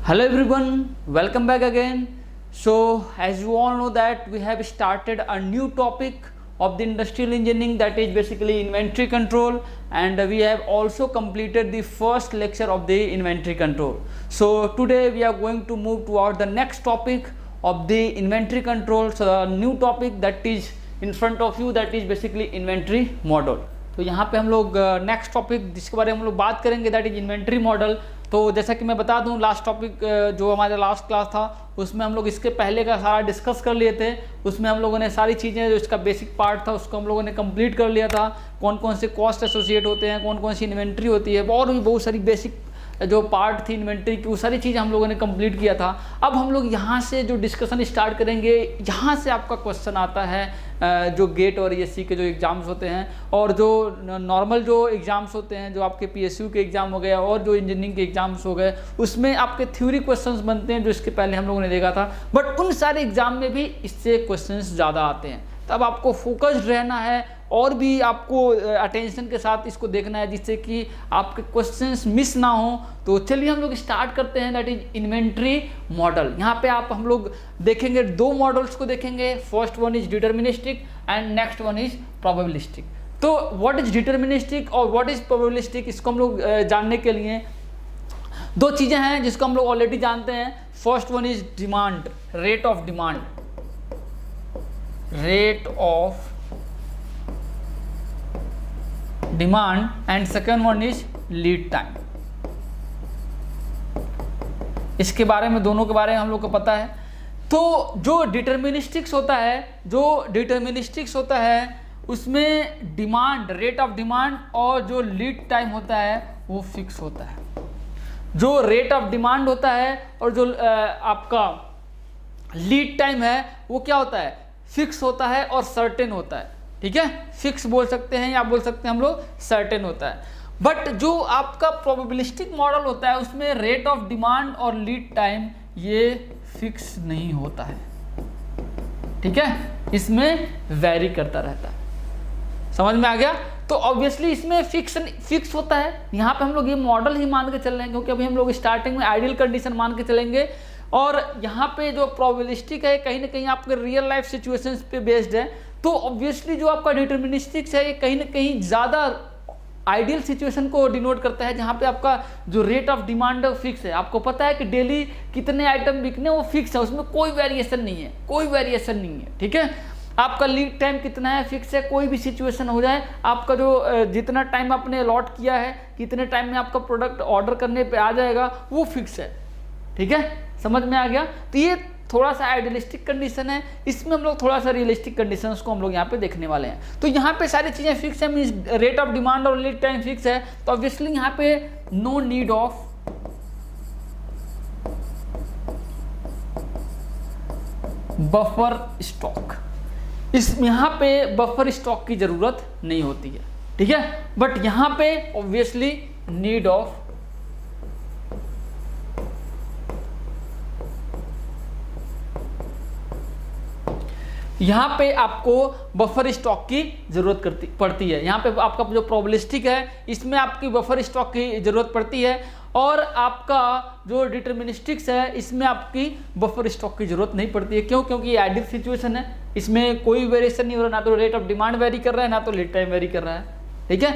Hello everyone, welcome back again. So as you all know that we have started a new topic of the industrial engineering, that is basically inventory control, and we have also completed the first lecture of the inventory control. So today we are going to move toward the next topic of the inventory control. So the new topic that is in front of you, that is basically inventory model. तो यहाँ पे हम लोग next topic जिसके बारे में हम लोग बात करेंगे दैट इज इन्वेंट्री मॉडल। तो जैसा कि मैं बता दूं, लास्ट टॉपिक जो हमारा लास्ट क्लास था उसमें हम लोग इसके पहले का सारा डिस्कस कर लिए थे। उसमें हम लोगों ने सारी चीज़ें जो इसका बेसिक पार्ट था उसको हम लोगों ने कंप्लीट कर लिया था। कौन कौन से कॉस्ट एसोसिएट होते हैं, कौन कौन सी इन्वेंट्री होती है, और भी बहुत सारी बेसिक जो पार्ट थी इन्वेंट्री की वो सारी चीज़ें हम लोगों ने कंप्लीट किया था। अब हम लोग यहाँ से जो डिस्कशन स्टार्ट करेंगे, यहाँ से आपका क्वेश्चन आता है जो गेट और ESC के जो एग्ज़ाम्स होते हैं और जो नॉर्मल जो एग्ज़ाम्स होते हैं, जो आपके PSU के एग्ज़ाम हो गए और जो इंजीनियरिंग के एग्ज़ाम्स हो गए, उसमें आपके थ्योरी क्वेश्चंस बनते हैं जो इसके पहले हम लोगों ने देखा था। बट उन सारे एग्ज़ाम में भी इससे क्वेश्चंस ज़्यादा आते हैं। तब आपको फोकस्ड रहना है और भी आपको अटेंशन के साथ इसको देखना है जिससे कि आपके क्वेश्चंस मिस ना हो। तो चलिए हम लोग स्टार्ट करते हैं, दैट इज इन्वेंट्री मॉडल। यहाँ पे हम लोग देखेंगे दो मॉडल्स को देखेंगे। First one is deterministic and next one is probabilistic. तो व्हाट इज डिटर्मिनिस्टिक और व्हाट इज प्रोबेबिलिस्टिक, इसको हम लोग जानने के लिए दो चीज़ें हैं जिसको हम लोग ऑलरेडी जानते हैं। First one is demand, rate of demand, rate of demand, and second one is lead time. इसके बारे में, दोनों के बारे में हम लोग को पता है। तो जो डिटर्मिनिस्टिक्स होता है उसमें डिमांड, रेट ऑफ डिमांड और जो लीड टाइम होता है वो फिक्स होता है। जो रेट ऑफ डिमांड होता है और जो आपका लीड टाइम है वो क्या होता है, फिक्स होता है और सर्टेन होता है। ठीक है, फिक्स बोल सकते हैं या बोल सकते हैं हम लोग सर्टेन होता है। बट जो आपका प्रोबेबिलिस्टिक मॉडल होता है उसमें रेट ऑफ डिमांड और लीड टाइम ये फिक्स नहीं होता है। ठीक है, इसमें वेरी करता रहता है। समझ में आ गया? तो ऑब्वियसली इसमें फिक्स होता है। यहाँ पे हम लोग ये मॉडल ही मान के चल रहे हैं क्योंकि अभी हम लोग स्टार्टिंग में आइडियल कंडीशन मान के चलेंगे। और यहाँ पे जो प्रोबेबिलिस्टिक है कहीं ना कहीं आपके रियल लाइफ सिचुएशंस पे बेस्ड है। तो ऑब्वियसली जो आपका डिटर्मिनिस्टिक्स है ये कहीं ना कहीं ज़्यादा आइडियल सिचुएशन को डिनोट करता है, जहाँ पे आपका जो रेट ऑफ डिमांड है फिक्स है। आपको पता है कि डेली कितने आइटम बिकने वो फिक्स है, उसमें कोई वेरिएशन नहीं है, कोई वेरिएशन नहीं है। ठीक है, आपका लीड टाइम कितना है फिक्स है। कोई भी सिचुएशन हो जाए, आपका जो जितना टाइम आपने अलॉट किया है, कितने टाइम में आपका प्रोडक्ट ऑर्डर करने पे आ जाएगा वो फिक्स है। ठीक है, समझ में आ गया? तो ये थोड़ा सा आइडियलिस्टिक कंडीशन है। इसमें हम लोग थोड़ा सा रियलिस्टिक कंडीशंस को हम लोग यहाँ पे देखने वाले हैं। तो यहाँ पे सारी चीज़ें फिक्स है, मींस रेट ऑफ डिमांड और लीड टाइम फिक्स है। तो ऑब्वियसली यहाँ पे no need of buffer stock, इस यहाँ पे बफर स्टॉक की जरूरत नहीं होती है। ठीक है, बट यहाँ पे ऑब्वियसली नीड ऑफ यहाँ पे आपको बफर स्टॉक की जरूरत पड़ती है। यहाँ पे आपका जो प्रोबेबिलिस्टिक है इसमें आपकी बफर स्टॉक की जरूरत पड़ती है, और आपका जो डिटर्मिनिस्टिक्स है इसमें आपकी बफर स्टॉक की जरूरत नहीं पड़ती है। क्यों? क्योंकि आइडियल सिचुएशन है, इसमें कोई वेरिएशन नहीं हो रहा, ना तो रेट ऑफ डिमांड वेरी कर रहा है ना तो लीड टाइम वेरी कर रहा है। ठीक है,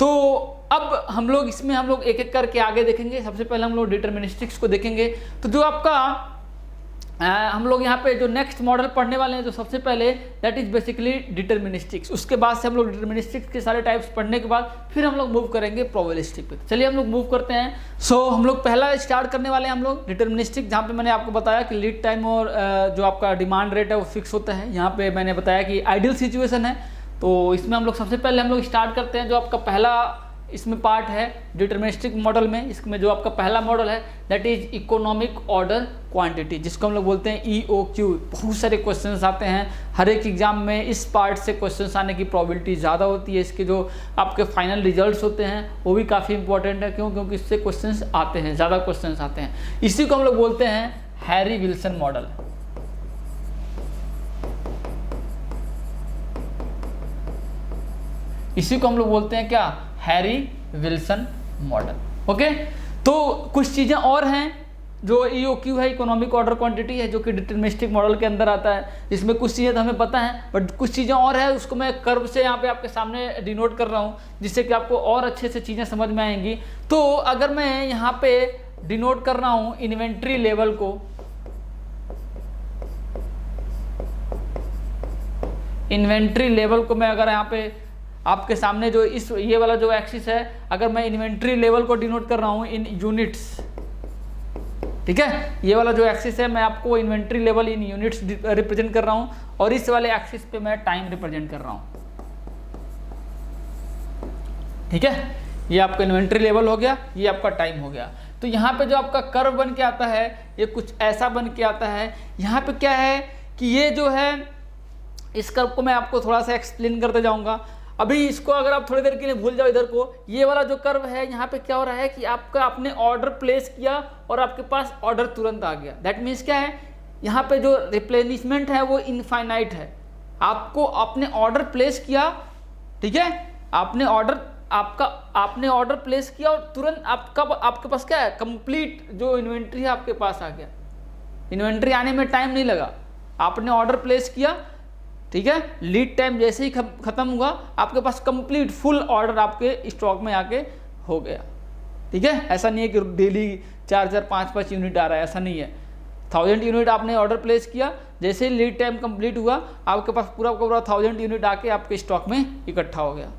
तो अब हम लोग इसमें हम लोग एक एक करके आगे देखेंगे। सबसे पहले हम लोग डिटर्मिनिस्टिक्स को देखेंगे। तो जो आपका हम लोग यहाँ पे जो नेक्स्ट मॉडल पढ़ने वाले हैं, जो सबसे पहले दैट इज बेसिकली डिटर्मिनिस्टिक्स। उसके बाद से हम लोग डिटर्मिनिस्टिक्स के सारे टाइप्स पढ़ने के बाद फिर हम लोग मूव करेंगे प्रोबेबिलिस्टिक पे। चलिए हम लोग मूव करते हैं। सो हम लोग पहला स्टार्ट करने वाले हैं हम लोग डिटर्मिनिस्टिक, जहाँ पे मैंने आपको बताया कि लीड टाइम और जो आपका डिमांड रेट है वो फिक्स होता है। यहाँ पे मैंने बताया कि आइडियल सिचुएशन है। तो इसमें हम लोग सबसे पहले हम लोग स्टार्ट करते हैं। जो आपका पहला इसमें पार्ट है डिटर्मिनिस्टिक मॉडल में, इसमें जो आपका पहला मॉडल है that is economic order quantity, जिसको हम लोग बोलते हैं EOQ। बहुत सारे क्वेश्चंस आते हैं हर एक एग्जाम में, इस पार्ट से क्वेश्चंस आने की प्रोबेबिलिटी ज़्यादा होती है। इसके जो आपके फाइनल रिजल्ट्स होते हैं वो भी काफ़ी इंपॉर्टेंट है। क्यों? क्योंकि इससे क्वेश्चंस आते हैं, ज़्यादा क्वेश्चंस आते हैं। इसी को हम लोग बोलते हैं हैरी विल्सन मॉडल। इसी को हम लोग बोलते हैं क्या, हैरी विल्सन मॉडल। ओके, तो कुछ चीज़ें और हैं जो EOQ है इकोनॉमिक ऑर्डर क्वांटिटी है, जो कि डिटरमिनिस्टिक मॉडल के अंदर आता है। इसमें कुछ चीज़ें तो हमें पता है, बट कुछ चीज़ें और है, उसको मैं कर्व से यहाँ पे आपके सामने डिनोट कर रहा हूँ, जिससे कि आपको और अच्छे से चीज़ें समझ में आएंगी। तो अगर मैं यहाँ पे डिनोट कर रहा हूँ इन्वेंट्री लेवल को, इन्वेंट्री लेवल को मैं अगर यहाँ पे आपके सामने जो ये वाला जो एक्सिस है, अगर मैं इन्वेंट्री लेवल को डिनोट कर रहा हूँ इन यूनिट्स, ठीक है, ये वाला जो एक्सिस है मैं आपको inventory level in units represent कर रहा हूँ, और इस वाले एक्सिस पे मैं टाइम रिप्रेजेंट कर रहा हूँ, ठीक है। ये आपका इन्वेंट्री लेवल हो गया, ये आपका टाइम हो गया। तो यहाँ पे जो आपका कर्व बन के आता है ये कुछ ऐसा बन के आता है। यहाँ पे क्या है कि ये जो है इस कर्व को मैं आपको थोड़ा सा एक्सप्लेन करते जाऊँगा। अभी इसको अगर आप थोड़ी देर के लिए भूल जाओ इधर को, ये वाला जो कर्व है यहाँ पे क्या हो रहा है कि आपका आपने ऑर्डर प्लेस किया और आपके पास ऑर्डर तुरंत आ गया। दैट मीन्स क्या है, यहाँ पे जो रिप्लेनिशमेंट है वो इनफाइनाइट है। आपको आपने ऑर्डर प्लेस किया, ठीक है, आपने ऑर्डर प्लेस किया और तुरंत आपके पास क्या है, कंप्लीट जो इन्वेंट्री है आपके पास आ गया। इन्वेंट्री आने में टाइम नहीं लगा, आपने ऑर्डर प्लेस किया, ठीक है, लीड टाइम जैसे ही खत्म हुआ आपके पास कंप्लीट फुल ऑर्डर आपके स्टॉक में आके हो गया, ठीक है। ऐसा नहीं है कि डेली 4-4 5-5 यूनिट आ रहा है, ऐसा नहीं है। 1000 यूनिट आपने ऑर्डर प्लेस किया, जैसे ही लीड टाइम कंप्लीट हुआ आपके पास पूरा का पूरा 1000 यूनिट आके आपके स्टॉक में इकट्ठा हो गया,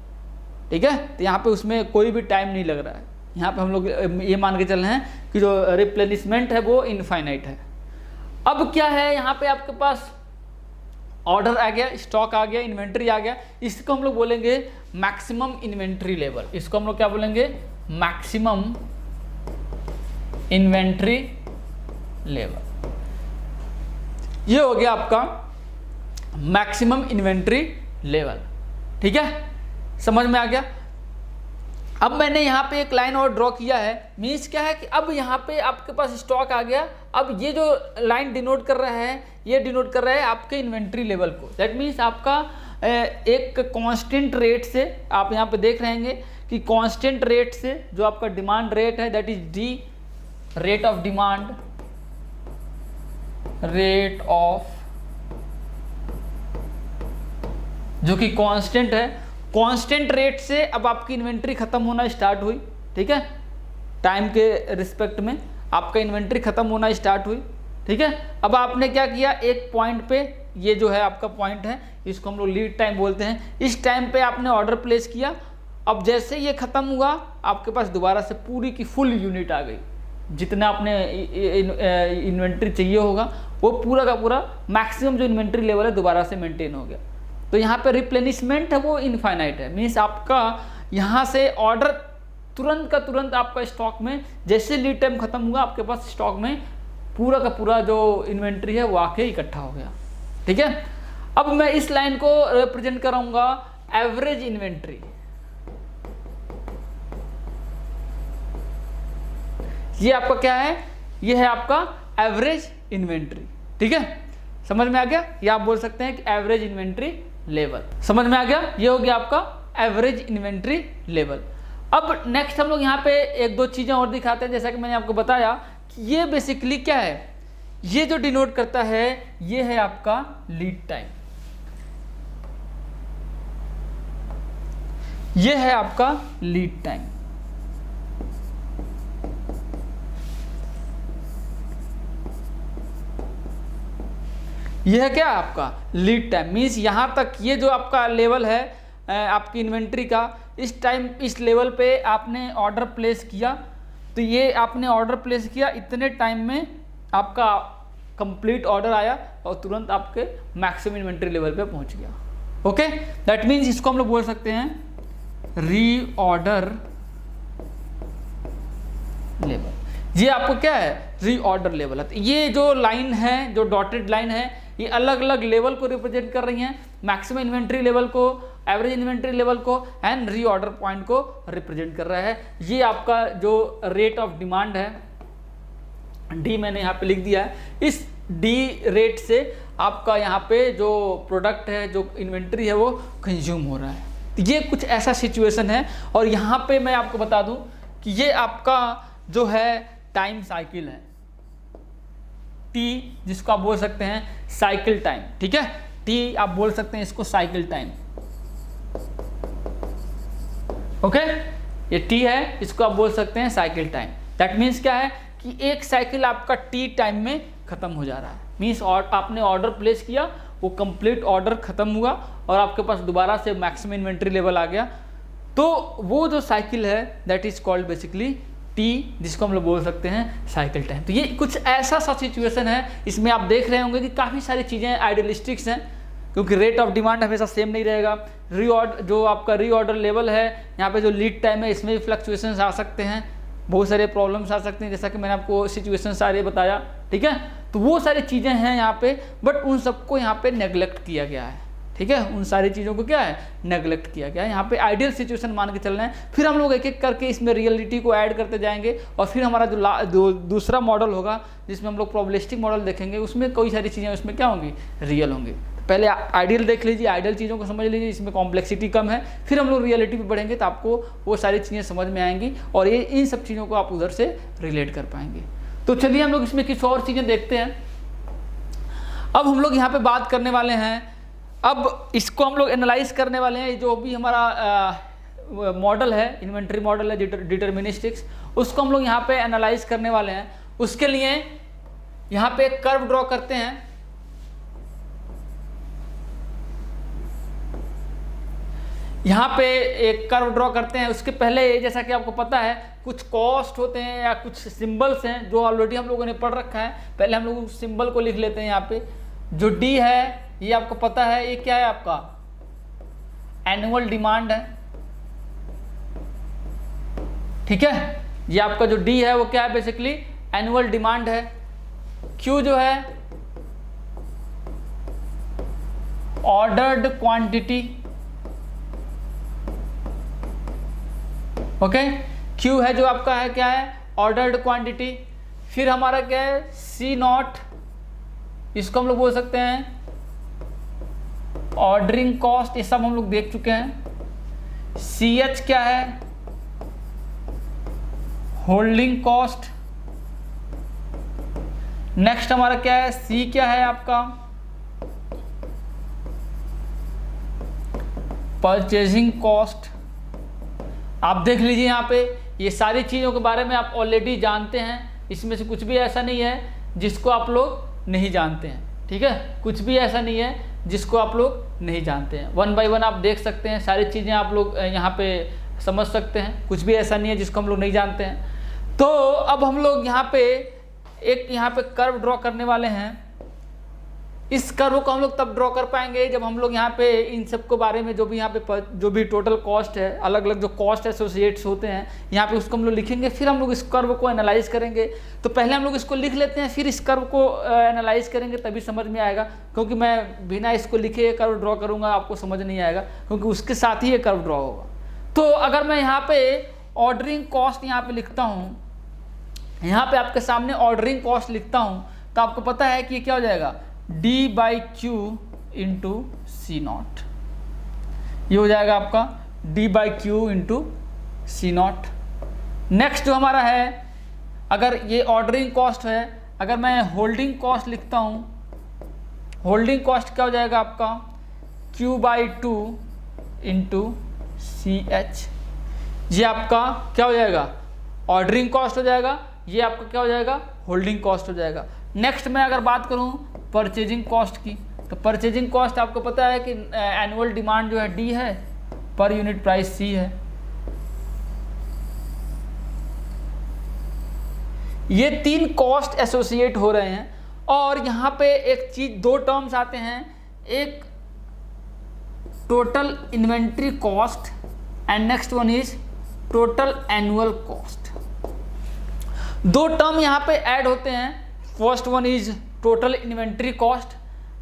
ठीक है। तो यहाँ पे उसमें कोई भी टाइम नहीं लग रहा है। यहाँ पे हम लोग ये मान के चल रहे हैं कि जो रिप्लेनिशमेंट है वो इनफाइनाइट है। अब क्या है, यहाँ पे आपके पास ऑर्डर आ गया, स्टॉक आ गया, इन्वेंट्री आ गया, इसको हम लोग बोलेंगे मैक्सिमम इन्वेंट्री लेवल। इसको हम लोग क्या बोलेंगे, मैक्सिमम इन्वेंट्री लेवल। ये हो गया आपका मैक्सिमम इन्वेंट्री लेवल, ठीक है, समझ में आ गया। अब मैंने यहाँ पे एक लाइन और ड्रॉ किया है, मीन्स क्या है कि अब यहाँ पे आपके पास स्टॉक आ गया। अब ये जो लाइन डिनोट कर रहा है ये डिनोट कर रहा है आपके इन्वेंट्री लेवल को। दैट मीन्स आपका एक कांस्टेंट रेट से, आप यहाँ पे देख रहे हैं कि कांस्टेंट रेट से जो आपका डिमांड रेट है, that is D, rate of demand, rate of, जो कि कांस्टेंट है, कांस्टेंट रेट से अब आपकी इन्वेंट्री खत्म होना स्टार्ट हुई, ठीक है, टाइम के रिस्पेक्ट में आपका इन्वेंट्री खत्म होना स्टार्ट हुई, ठीक है। अब आपने क्या किया, एक पॉइंट पे, ये जो है आपका पॉइंट है, इसको हम लोग लीड टाइम बोलते हैं, इस टाइम पे आपने ऑर्डर प्लेस किया। अब जैसे ये खत्म हुआ आपके पास दोबारा से पूरी की फुल यूनिट आ गई, जितना आपने इन्वेंट्री चाहिए होगा वो पूरा का पूरा मैक्सिमम जो इन्वेंट्री लेवल है दोबारा से मेंटेन हो गया। तो यहाँ पे रिप्लेनिशमेंट है वो इनफाइनाइट है, मीन्स आपका यहाँ से ऑर्डर तुरंत का तुरंत आपका स्टॉक में, जैसे लीड टाइम खत्म हुआ आपके पास स्टॉक में पूरा का पूरा जो इन्वेंट्री है वो आके इकट्ठा हो गया, ठीक है। अब मैं इस लाइन को रिप्रेजेंट कराऊंगा एवरेज इन्वेंट्री। ये आपका क्या है, ये है आपका एवरेज इन्वेंट्री, ठीक है, समझ में आ गया। ये आप बोल सकते हैं कि एवरेज इन्वेंट्री लेवल, समझ में आ गया। ये हो गया आपका एवरेज इन्वेंट्री लेवल। अब नेक्स्ट हम लोग यहाँ पे एक दो चीजें और दिखाते हैं। जैसा कि मैंने आपको बताया कि ये बेसिकली क्या है, ये जो डिनोट करता है ये है आपका लीड टाइम, ये है आपका लीड टाइम। यह है क्या आपका लीड टाइम, मीन्स यहाँ तक ये जो आपका लेवल है आपकी इन्वेंट्री का, इस टाइम इस लेवल पे आपने ऑर्डर प्लेस किया, तो ये आपने ऑर्डर प्लेस किया, इतने टाइम में आपका कंप्लीट ऑर्डर आया और तुरंत आपके मैक्सिमम इन्वेंट्री लेवल पे पहुंच गया। ओके, दैट मीन्स इसको हम लोग बोल सकते हैं रीऑर्डर लेवल। ये आपको क्या है, रीऑर्डर लेवल है। ये जो लाइन है, जो डॉटेड लाइन है, ये अलग अलग लेवल को रिप्रेजेंट कर रही हैं, मैक्सिमम इन्वेंट्री लेवल को, एवरेज इन्वेंट्री लेवल को एंड रीऑर्डर पॉइंट को रिप्रेजेंट कर रहा है। ये आपका जो रेट ऑफ डिमांड है, डी मैंने यहाँ पे लिख दिया है, इस डी रेट से आपका यहाँ पे जो प्रोडक्ट है, जो इन्वेंट्री है वो कंज्यूम हो रहा है। तो ये कुछ ऐसा सिचुएशन है। और यहाँ पे मैं आपको बता दूँ कि ये आपका जो है टाइम साइकिल है, टी, जिसको आप बोल सकते हैं साइकिल टाइम, ठीक है, टी आप बोल सकते हैं इसको साइकिल टाइम, ओके, ये टी है, इसको आप बोल सकते हैं साइकिल टाइम। दैट मीन्स क्या है कि एक साइकिल आपका टी टाइम में खत्म हो जा रहा है, मीन्स आपने ऑर्डर प्लेस किया, वो कंप्लीट ऑर्डर खत्म हुआ और आपके पास दोबारा से मैक्सिमम इन्वेंट्री लेवल आ गया, तो वो जो साइकिल है that is called basically T, जिसको हम लोग बोल सकते हैं साइकिल टाइम। तो ये कुछ ऐसा सा सिचुएशन है, इसमें आप देख रहे होंगे कि काफ़ी सारी चीज़ें आइडियलिस्टिक्स हैं, क्योंकि रेट ऑफ डिमांड हमेशा सेम नहीं रहेगा, जो आपका रीऑर्डर लेवल है, यहाँ पे जो लीड टाइम है, इसमें भी फ्लक्चुएशंस आ सकते हैं, बहुत सारे प्रॉब्लम्स आ सकते हैं, जैसा कि मैंने आपको सिचुएशन सारे बताया, ठीक है। तो वो सारी चीज़ें हैं यहाँ पे, बट उन सबको यहाँ पे नेग्लेक्ट किया गया है, ठीक है, उन सारी चीज़ों को क्या है नेग्लेक्ट किया गया है। यहाँ पे आइडियल सिचुएशन मान के चल रहे हैं, फिर हम लोग एक एक करके इसमें रियलिटी को ऐड करते जाएंगे, और फिर हमारा जो दूसरा मॉडल होगा जिसमें हम लोग प्रोबेबिलिस्टिक मॉडल देखेंगे, उसमें कोई सारी चीज़ें उसमें क्या होंगी, रियल होंगी। पहले आइडियल देख लीजिए, आइडियल चीज़ों को समझ लीजिए, इसमें कॉम्प्लेक्सिटी कम है, फिर हम लोग रियलिटी पे बढ़ेंगे तो आपको वो सारी चीज़ें समझ में आएंगी और ये इन सब चीज़ों को आप उधर से रिलेट कर पाएंगे। तो चलिए हम लोग इसमें कुछ और चीज़ें देखते हैं। अब हम लोग यहाँ पे बात करने वाले हैं, अब इसको हम लोग एनालाइज करने वाले हैं, जो भी हमारा मॉडल है, इन्वेंट्री मॉडल है डिटर्मिनिस्टिक्स, उसको हम लोग यहाँ पे एनालाइज करने वाले हैं। उसके लिए यहाँ पे एक कर्व ड्रॉ करते हैं, यहाँ पे एक कर्व ड्रॉ करते हैं। उसके पहले जैसा कि आपको पता है कुछ कॉस्ट होते हैं या कुछ सिंबल्स हैं जो ऑलरेडी हम लोगों ने पढ़ रखा है, पहले हम लोग सिंबल को लिख लेते हैं। यहाँ पे जो डी है ये आपको पता है, ये क्या है आपका एनुअल डिमांड है, ठीक है, ये आपका जो डी है वो क्या है बेसिकली एनुअल डिमांड है। क्यू जो है ऑर्डर्ड क्वांटिटी, ओके, क्यू है जो आपका है क्या है ऑर्डर्ड क्वांटिटी। फिर हमारा क्या है सी नॉट, इसको हम लोग बोल सकते हैं ऑर्डरिंग कॉस्ट, ये सब हम लोग देख चुके हैं। सी एच क्या है होल्डिंग कॉस्ट। नेक्स्ट हमारा क्या है सी क्या है आपका परचेजिंग कॉस्ट। आप देख लीजिए यहाँ पे ये सारी चीज़ों के बारे में आप ऑलरेडी जानते हैं, इसमें से कुछ भी ऐसा नहीं है जिसको आप लोग नहीं जानते हैं, ठीक है, कुछ भी ऐसा नहीं है जिसको आप लोग नहीं जानते हैं। वन बाय वन आप देख सकते हैं, सारी चीज़ें आप लोग यहाँ पे समझ सकते हैं, कुछ भी ऐसा नहीं है जिसको हम लोग नहीं जानते हैं। तो अब हम लोग यहाँ पे एक कर्व ड्रॉ करने वाले हैं। इस कर्व को हम लोग तब ड्रॉ कर पाएंगे जब हम लोग यहाँ पे इन सब के बारे में जो भी यहाँ पे जो भी टोटल कॉस्ट है, अलग अलग जो कॉस्ट एसोसिएट्स होते हैं यहाँ पे उसको हम लोग लिखेंगे, फिर हम लोग इस कर्व को एनालाइज करेंगे। तो पहले हम लोग इसको लिख लेते हैं, फिर इस कर्व को एनालाइज करेंगे, तभी समझ में आएगा, क्योंकि मैं बिना इसको लिखे कर्व ड्रॉ करूँगा आपको समझ नहीं आएगा, क्योंकि उसके साथ ही ये कर्व ड्रॉ होगा। तो अगर मैं यहाँ पे ऑर्डरिंग कॉस्ट यहाँ पे लिखता हूँ, यहाँ पे आपके सामने ऑर्डरिंग कॉस्ट लिखता हूँ, तो आपको पता है कि क्या हो जाएगा D by Q into C naught, ये हो जाएगा आपका D by Q into C naught. Next जो हमारा है, अगर ये ऑर्डरिंग कॉस्ट है, अगर मैं होल्डिंग कॉस्ट लिखता हूँ, होल्डिंग कॉस्ट क्या हो जाएगा आपका Q by two into C H, ये आपका क्या हो जाएगा ऑर्डरिंग कॉस्ट हो जाएगा, ये आपका क्या हो जाएगा होल्डिंग कॉस्ट हो जाएगा। नेक्स्ट मैं अगर बात करूं परचेजिंग कॉस्ट की, तो परचेजिंग कॉस्ट आपको पता है कि एनुअल डिमांड जो है डी है, पर यूनिट प्राइस सी है। ये तीन कॉस्ट एसोसिएट हो रहे हैं, और यहाँ पे एक चीज, दो टर्म्स आते हैं, एक total inventory cost and next one is total annual cost. दो टर्म यहाँ पे ऐड होते हैं, first one is total inventory cost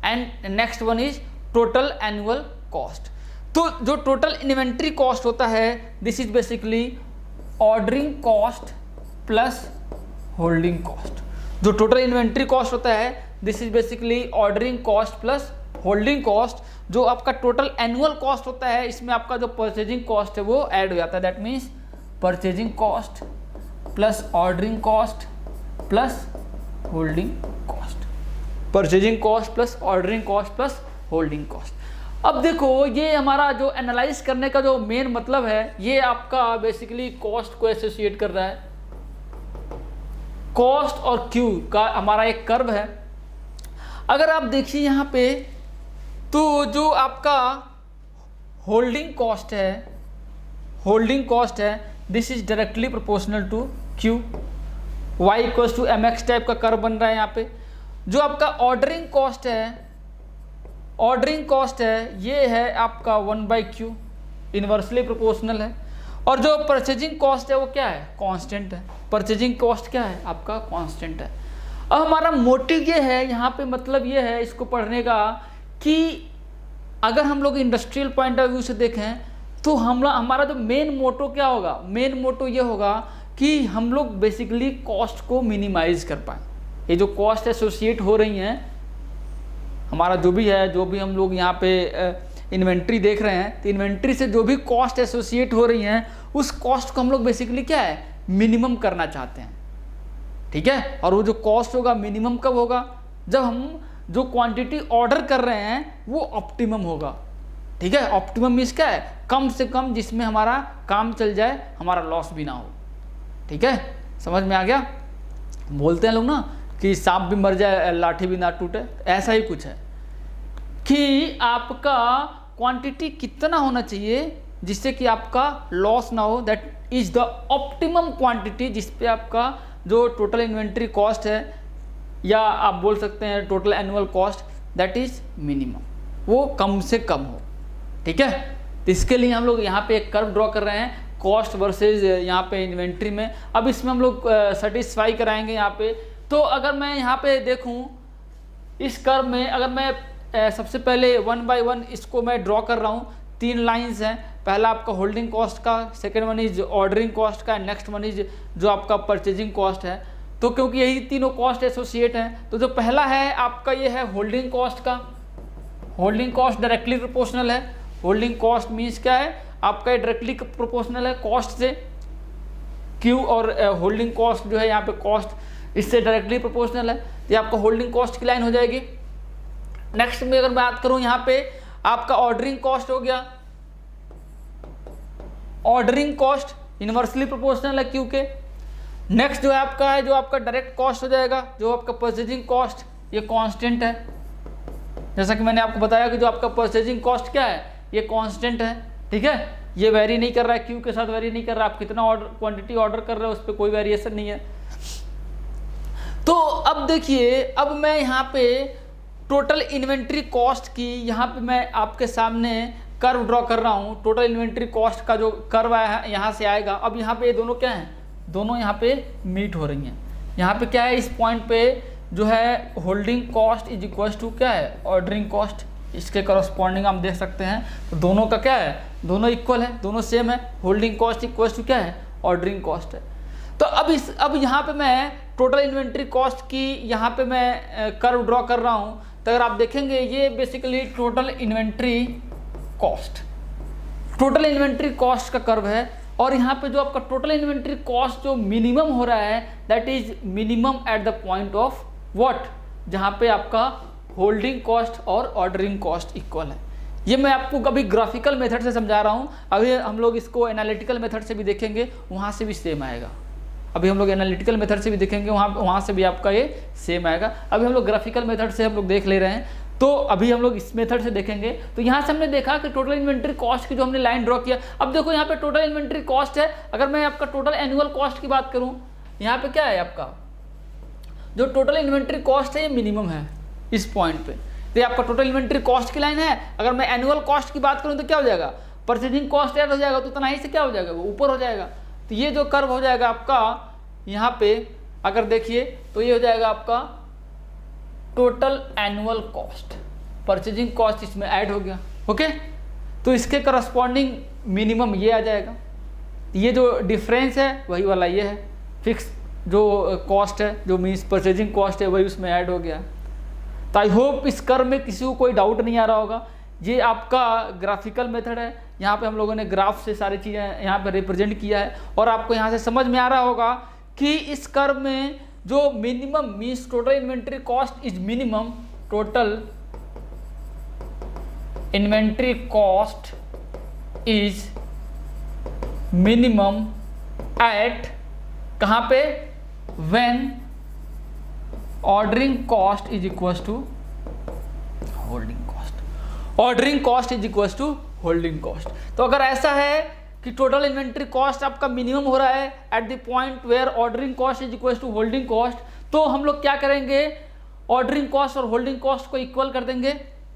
and next one is total annual cost. तो जो टोटल इन्वेंट्री कॉस्ट होता है this is basically ordering cost plus holding cost. जो टोटल इन्वेंट्री कॉस्ट होता है this is basically ordering cost plus holding cost. जो आपका total annual cost होता है इसमें आपका जो परचेजिंग कॉस्ट है वो ऐड हो जाता है, that means purchasing cost plus ordering cost plus holding cost. Purchasing cost plus ordering cost plus holding cost. अब देखो ये हमारा जो एनालाइज करने का जो मेन मतलब है, ये आपका बेसिकली कॉस्ट को एसोसिएट कर रहा है। कॉस्ट और क्यू का हमारा एक कर्व है। अगर आप देखिए यहाँ पे, तो जो आपका होल्डिंग कॉस्ट है this is directly proportional to Q, Y equals to M X type का कर्व बन रहा है यहाँ पे। जो आपका ऑर्डरिंग कॉस्ट है ये है आपका 1/Q, इन्वर्सली प्रोपोर्शनल है। और जो परचेजिंग कॉस्ट है वो क्या है, कांस्टेंट है। परचेजिंग कॉस्ट क्या है आपका, कांस्टेंट है। अब हमारा मोटिव ये है यहाँ पे, मतलब ये है इसको पढ़ने का कि अगर हम लोग इंडस्ट्रियल पॉइंट ऑफ व्यू से देखें तो हमारा जो मेन मोटो क्या होगा, मेन मोटो ये होगा कि हम लोग बेसिकली कॉस्ट को मिनिमाइज कर पाए। ये जो कॉस्ट एसोसिएट हो रही हैं, हमारा जो भी हम लोग यहाँ पे इन्वेंट्री देख रहे हैं, तो इन्वेंट्री से जो भी कॉस्ट एसोसिएट हो रही हैं उस कॉस्ट को हम लोग बेसिकली क्या है, मिनिमम करना चाहते हैं। ठीक है, और वो जो कॉस्ट होगा मिनिमम कब होगा, जब हम जो क्वांटिटी ऑर्डर कर रहे हैं वो ऑप्टिमम होगा। ठीक है, ऑप्टिमम मीन्स क्या है, कम से कम जिसमें हमारा काम चल जाए, हमारा लॉस भी ना हो। ठीक है, समझ में आ गया। बोलते हैं लोग ना कि सांप भी मर जाए लाठी भी ना टूटे, ऐसा ही कुछ है कि आपका क्वांटिटी कितना होना चाहिए जिससे कि आपका लॉस ना हो, that is the optimum quantity जिसपे आपका जो टोटल इन्वेंट्री कॉस्ट है, या आप बोल सकते हैं total annual cost, that is minimum, वो कम से कम हो। ठीक है, तो इसके लिए हम लोग यहाँ पे एक कर्व ड्रॉ कर रहे हैं, कॉस्ट वर्सेज यहाँ पे इन्वेंट्री में। अब इसमें हम लोग सेटिस्फाई कराएंगे यहाँ पे। तो अगर मैं यहाँ पे देखूँ इस कर्व में, अगर मैं सबसे पहले 1 by 1 इसको मैं ड्रॉ कर रहा हूँ, 3 लाइंस हैं। पहला आपका होल्डिंग कॉस्ट का, second one is ordering cost का, नेक्स्ट वन इज जो आपका परचेजिंग कॉस्ट है। तो क्योंकि यही तीनों कॉस्ट एसोसिएट हैं, तो जो पहला है आपका ये है होल्डिंग कॉस्ट का। होल्डिंग कॉस्ट डायरेक्टली प्रोपोर्शनल है। होल्डिंग कॉस्ट मीन्स क्या है, आपका डायरेक्टली प्रोपोर्शनल है कॉस्ट से, क्यू और होल्डिंग कॉस्ट जो है यहाँ पे कॉस्ट इससे डायरेक्टली प्रोपोर्शनल है। ये आपका होल्डिंग कॉस्ट की लाइन हो जाएगी। नेक्स्ट में अगर बात करूं यहाँ पे आपका ऑर्डरिंग कॉस्ट हो गया। ऑर्डरिंग कॉस्ट इनवर्सली प्रोपोर्शनल है क्यू के। नेक्स्ट जो है आपका जो आपका डायरेक्ट कॉस्ट हो जाएगा, जो आपका परचेजिंग कॉस्ट, ये कांस्टेंट है। जैसा कि मैंने आपको बताया कि जो आपका परचेजिंग कॉस्ट क्या है, ये कांस्टेंट है। ठीक है, ये वेरी नहीं कर रहा है, क्यू के साथ वेरी नहीं कर रहा है। आप कितना क्वांटिटी ऑर्डर कर रहे हो उस पर कोई वेरिएशन नहीं है। तो अब देखिए, अब मैं यहाँ पे टोटल इन्वेंट्री कॉस्ट की यहाँ पे मैं आपके सामने कर्व ड्रॉ कर रहा हूँ। टोटल इन्वेंट्री कॉस्ट का जो कर्व है यहाँ से आएगा। अब यहाँ पे ये दोनों क्या हैं, दोनों यहाँ पे मीट हो रही हैं। यहाँ पे क्या है, इस पॉइंट पे जो है holding cost is equal to क्या है, ऑर्डरिंग कॉस्ट। इसके करस्पॉन्डिंग हम देख सकते हैं, तो दोनों का क्या है, दोनों इक्वल है, दोनों सेम है। होल्डिंग कॉस्ट इक्वल टू क्या है, ऑर्डरिंग कॉस्ट है। तो अब यहाँ पे मैं टोटल इन्वेंट्री कॉस्ट की यहाँ पे मैं कर्व ड्रॉ कर रहा हूँ। तो अगर आप देखेंगे ये बेसिकली टोटल इन्वेंट्री कॉस्ट का कर्व है। और यहाँ पे जो आपका टोटल इन्वेंट्री कॉस्ट जो मिनिमम हो रहा है, that is minimum eight the point of what, जहाँ पे आपका होल्डिंग कॉस्ट और ऑर्डरिंग कॉस्ट इक्वल है। ये मैं आपको कभी ग्राफिकल मेथड से समझा रहा हूँ, अभी हम लोग इसको एनालिटिकल मेथड से भी देखेंगे, वहाँ से भी सेम आएगा। अभी हम लोग एनालिटिकल मेथड से भी देखेंगे, वहाँ से भी आपका ये सेम आएगा। अभी हम लोग ग्राफिकल मेथड से हम लोग देख ले रहे हैं, तो अभी हम लोग इस मेथड से देखेंगे। तो यहाँ से हमने देखा कि टोटल इन्वेंट्री कॉस्ट की जो हमने लाइन ड्रॉ किया। अब देखो यहाँ पे टोटल इन्वेंट्री कॉस्ट है। अगर मैं आपका टोटल एनुअल कॉस्ट की बात करूँ, यहाँ पे क्या है, आपका जो टोटल इन्वेंट्री कॉस्ट है ये मिनिमम है इस पॉइंट पे। तो ये आपका टोटल इन्वेंट्री कॉस्ट की लाइन है। अगर मैं एनुअल कॉस्ट की बात करूँ तो क्या हो जाएगा, परचेजिंग कॉस्ट ऐड हो जाएगा, तो उतना ही से क्या हो जाएगा, वो ऊपर हो जाएगा। तो ये जो कर्व हो जाएगा आपका यहाँ पे, अगर देखिए तो ये हो जाएगा आपका total annual cost, purchasing cost इसमें ऐड हो गया। ओके, तो इसके करस्पॉन्डिंग मिनिमम ये आ जाएगा। ये जो डिफरेंस है वही वाला ये है, फिक्स जो कॉस्ट है, जो मीन्स परचेजिंग कॉस्ट है, वही उसमें ऐड हो गया। तो आई होप इस कर्व में किसी को कोई डाउट नहीं आ रहा होगा। ये आपका ग्राफिकल मेथड है, यहाँ पे हम लोगों ने ग्राफ से सारी चीज़ें यहाँ पे रिप्रेजेंट किया है। और आपको यहाँ से समझ में आ रहा होगा कि इस कर्व में जो minimum means total inventory cost is minimum, total inventory cost is minimum at कहाँ पे, when ordering cost is equal to holding cost, ordering cost is equal to holding cost. तो अगर ऐसा है कि टोटल इन्वेंट्री कॉस्ट आपका minimum हो रहा है at the point where ordering cost is equal to holding cost, तो हम लोग क्या करेंगे, ऑर्डरिंग कॉस्ट और होल्डिंग कॉस्ट को इक्वल कर देंगे,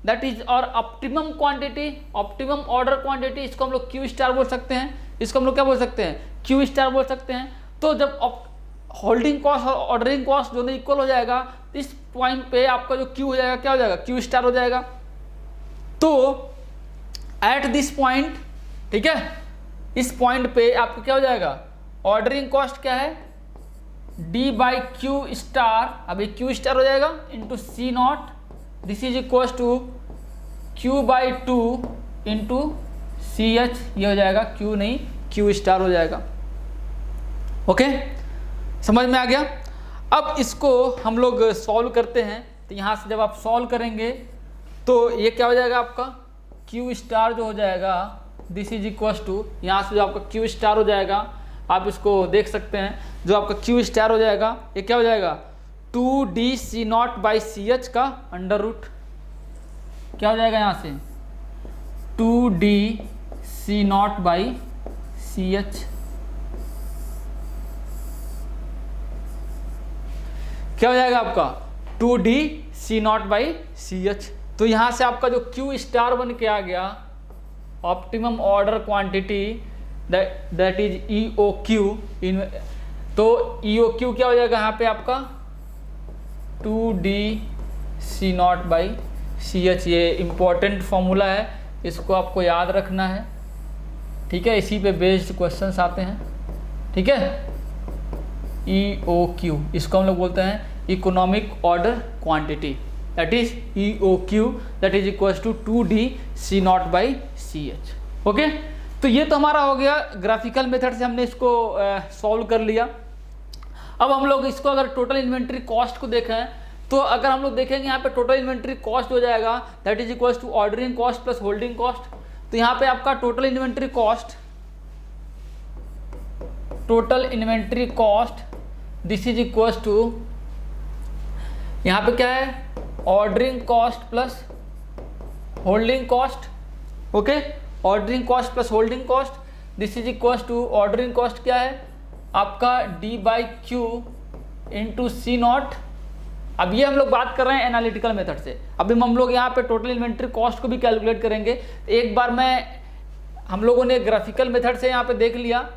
दैट इज और optimum quantity, optimum order quantity, इसको हम लोग क्यू स्टार बोल सकते हैं, इसको हम लोग क्या बोल सकते हैं, क्यू स्टार बोल सकते हैं। तो जब होल्डिंग कॉस्ट और ऑर्डरिंग कॉस्ट दोनों इक्वल हो जाएगा, इस पॉइंट पे आपका जो क्यू हो जाएगा क्या हो जाएगा, क्यू स्टार हो जाएगा। तो एट दिस पॉइंट, ठीक है, इस पॉइंट पे आपका क्या हो जाएगा, ऑर्डरिंग कॉस्ट क्या है, डी बाई क्यू स्टार, अभी क्यू स्टार हो जाएगा into C naught, this is equal to Q by two into C H, ये हो जाएगा क्यू नहीं क्यू स्टार हो जाएगा। ओके, समझ में आ गया। अब इसको हम लोग सॉल्व करते हैं, तो यहाँ से जब आप सॉल्व करेंगे तो ये क्या हो जाएगा आपका, क्यू स्टार जो हो जाएगा दिस इज इक्वल टू, यहाँ से जो आपका क्यू स्टार हो जाएगा, आप इसको देख सकते हैं, जो आपका क्यू स्टार हो जाएगा ये क्या हो जाएगा, 2d/c0 बाई सी एच का अंडर रूट, क्या हो जाएगा यहाँ से 2d/c0 बाई सी एच, क्या हो जाएगा आपका 2d/c0 बाई सी एच। तो यहाँ से आपका जो क्यू स्टार बन के आ गया, optimum order quantity, that is E O Q, तो ई ओ क्यू क्या हो जाएगा यहाँ पे आपका 2d/c0 बाई सी एच। ये इम्पोर्टेंट फॉर्मूला है, इसको आपको याद रखना है, ठीक है, इसी पे बेस्ड क्वेश्चंस आते हैं, ठीक है। ई ओ क्यू, इसको हम लोग बोलते हैं economic order quantity, that is E O Q, that is equal to 2d/c0 by C H. Okay, तो ये तो हमारा हो गया ग्राफिकल मेथड से, हमने इसको सॉल्व कर लिया। अब हम लोग इसको अगर टोटल इन्वेंट्री कॉस्ट को देखें, तो अगर हम लोग देखेंगे यहाँ पे टोटल इन्वेंट्री कॉस्ट हो जाएगा that is equal to ordering cost plus holding cost. तो यहाँ पे आपका total inventory cost this is equal to, यहाँ पे क्या है, ordering cost plus holding cost. Okay, ordering cost plus holding cost, this is equal to ordering cost क्या है आपका D by Q into C naught. अब ये हम लोग बात कर रहे हैं एनालिटिकल मेथड से, अभी हम लोग यहाँ पे टोटल इन्वेंट्री कॉस्ट को भी कैलकुलेट करेंगे। एक बार हम लोगों ने ग्राफिकल मेथड से यहाँ पे देख लिया,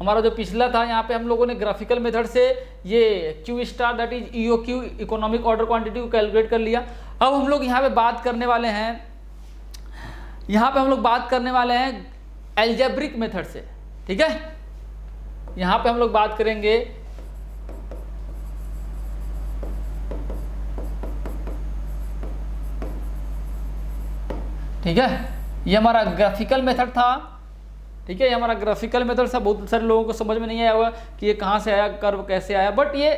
हमारा जो पिछला था यहाँ पे हम लोगों ने ग्राफिकल मेथड से ये Q star that is E O Q economic order quantity को कैलकुलेट कर लिया। अब हम लोग यहाँ पे बात करने वाले हैं, एल्जेब्रिक मेथड से, ठीक है। यहाँ पे हम लोग बात करेंगे ठीक है, ये हमारा ग्राफिकल मेथड था, ठीक है, ये हमारा ग्राफिकल मेथड था। बहुत सारे लोगों को समझ में नहीं आया होगा कि ये कहाँ से आया, कर्व कैसे आया, बट ये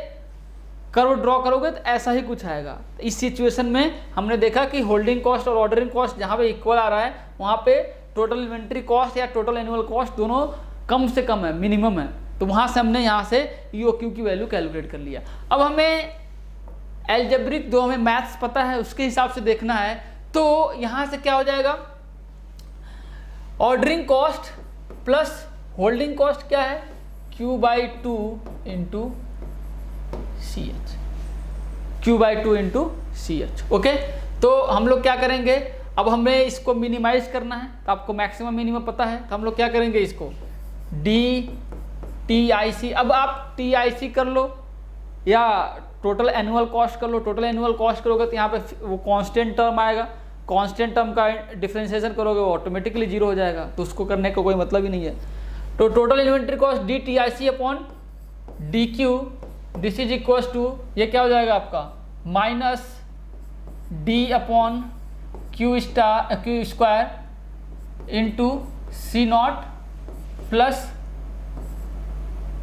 कर्व ड्रॉ करोगे तो ऐसा ही कुछ आएगा। इस सिचुएशन में हमने देखा कि होल्डिंग कॉस्ट और ऑर्डरिंग कॉस्ट जहाँ पे इक्वल आ रहा है, वहाँ पे टोटल इन्वेंट्री कॉस्ट या टोटल एनुअल कॉस्ट दोनों कम से कम है, मिनिमम है। तो वहाँ से हमने यहाँ से EOQ की वैल्यू कैलकुलेट कर लिया। अब हमें एल्जेब्रिक जो हमें मैथ्स पता है उसके हिसाब से देखना है, तो यहाँ से क्या हो जाएगा, ordering cost plus holding cost क्या है Q/2 into C H, Q/2 into C H. Okay, तो हम लोग क्या करेंगे, अब हमें इसको मिनिमाइज करना है, तो आपको मैक्सिमम मिनिमम पता है, तो हम लोग क्या करेंगे, इसको DTIC, अब आप TIC कर लो या टोटल एनुअल कॉस्ट कर लो। टोटल एनुअल कॉस्ट करोगे तो यहाँ पे वो कांस्टेंट टर्म आएगा, कांस्टेंट टर्म का डिफरेंशिएशन करोगे वो ऑटोमेटिकली जीरो हो जाएगा, तो उसको करने का कोई मतलब ही नहीं है। तो total inventory cost DTIC upon DQ, this is equal to, ये क्या हो जाएगा आपका minus D upon Q square into C naught plus,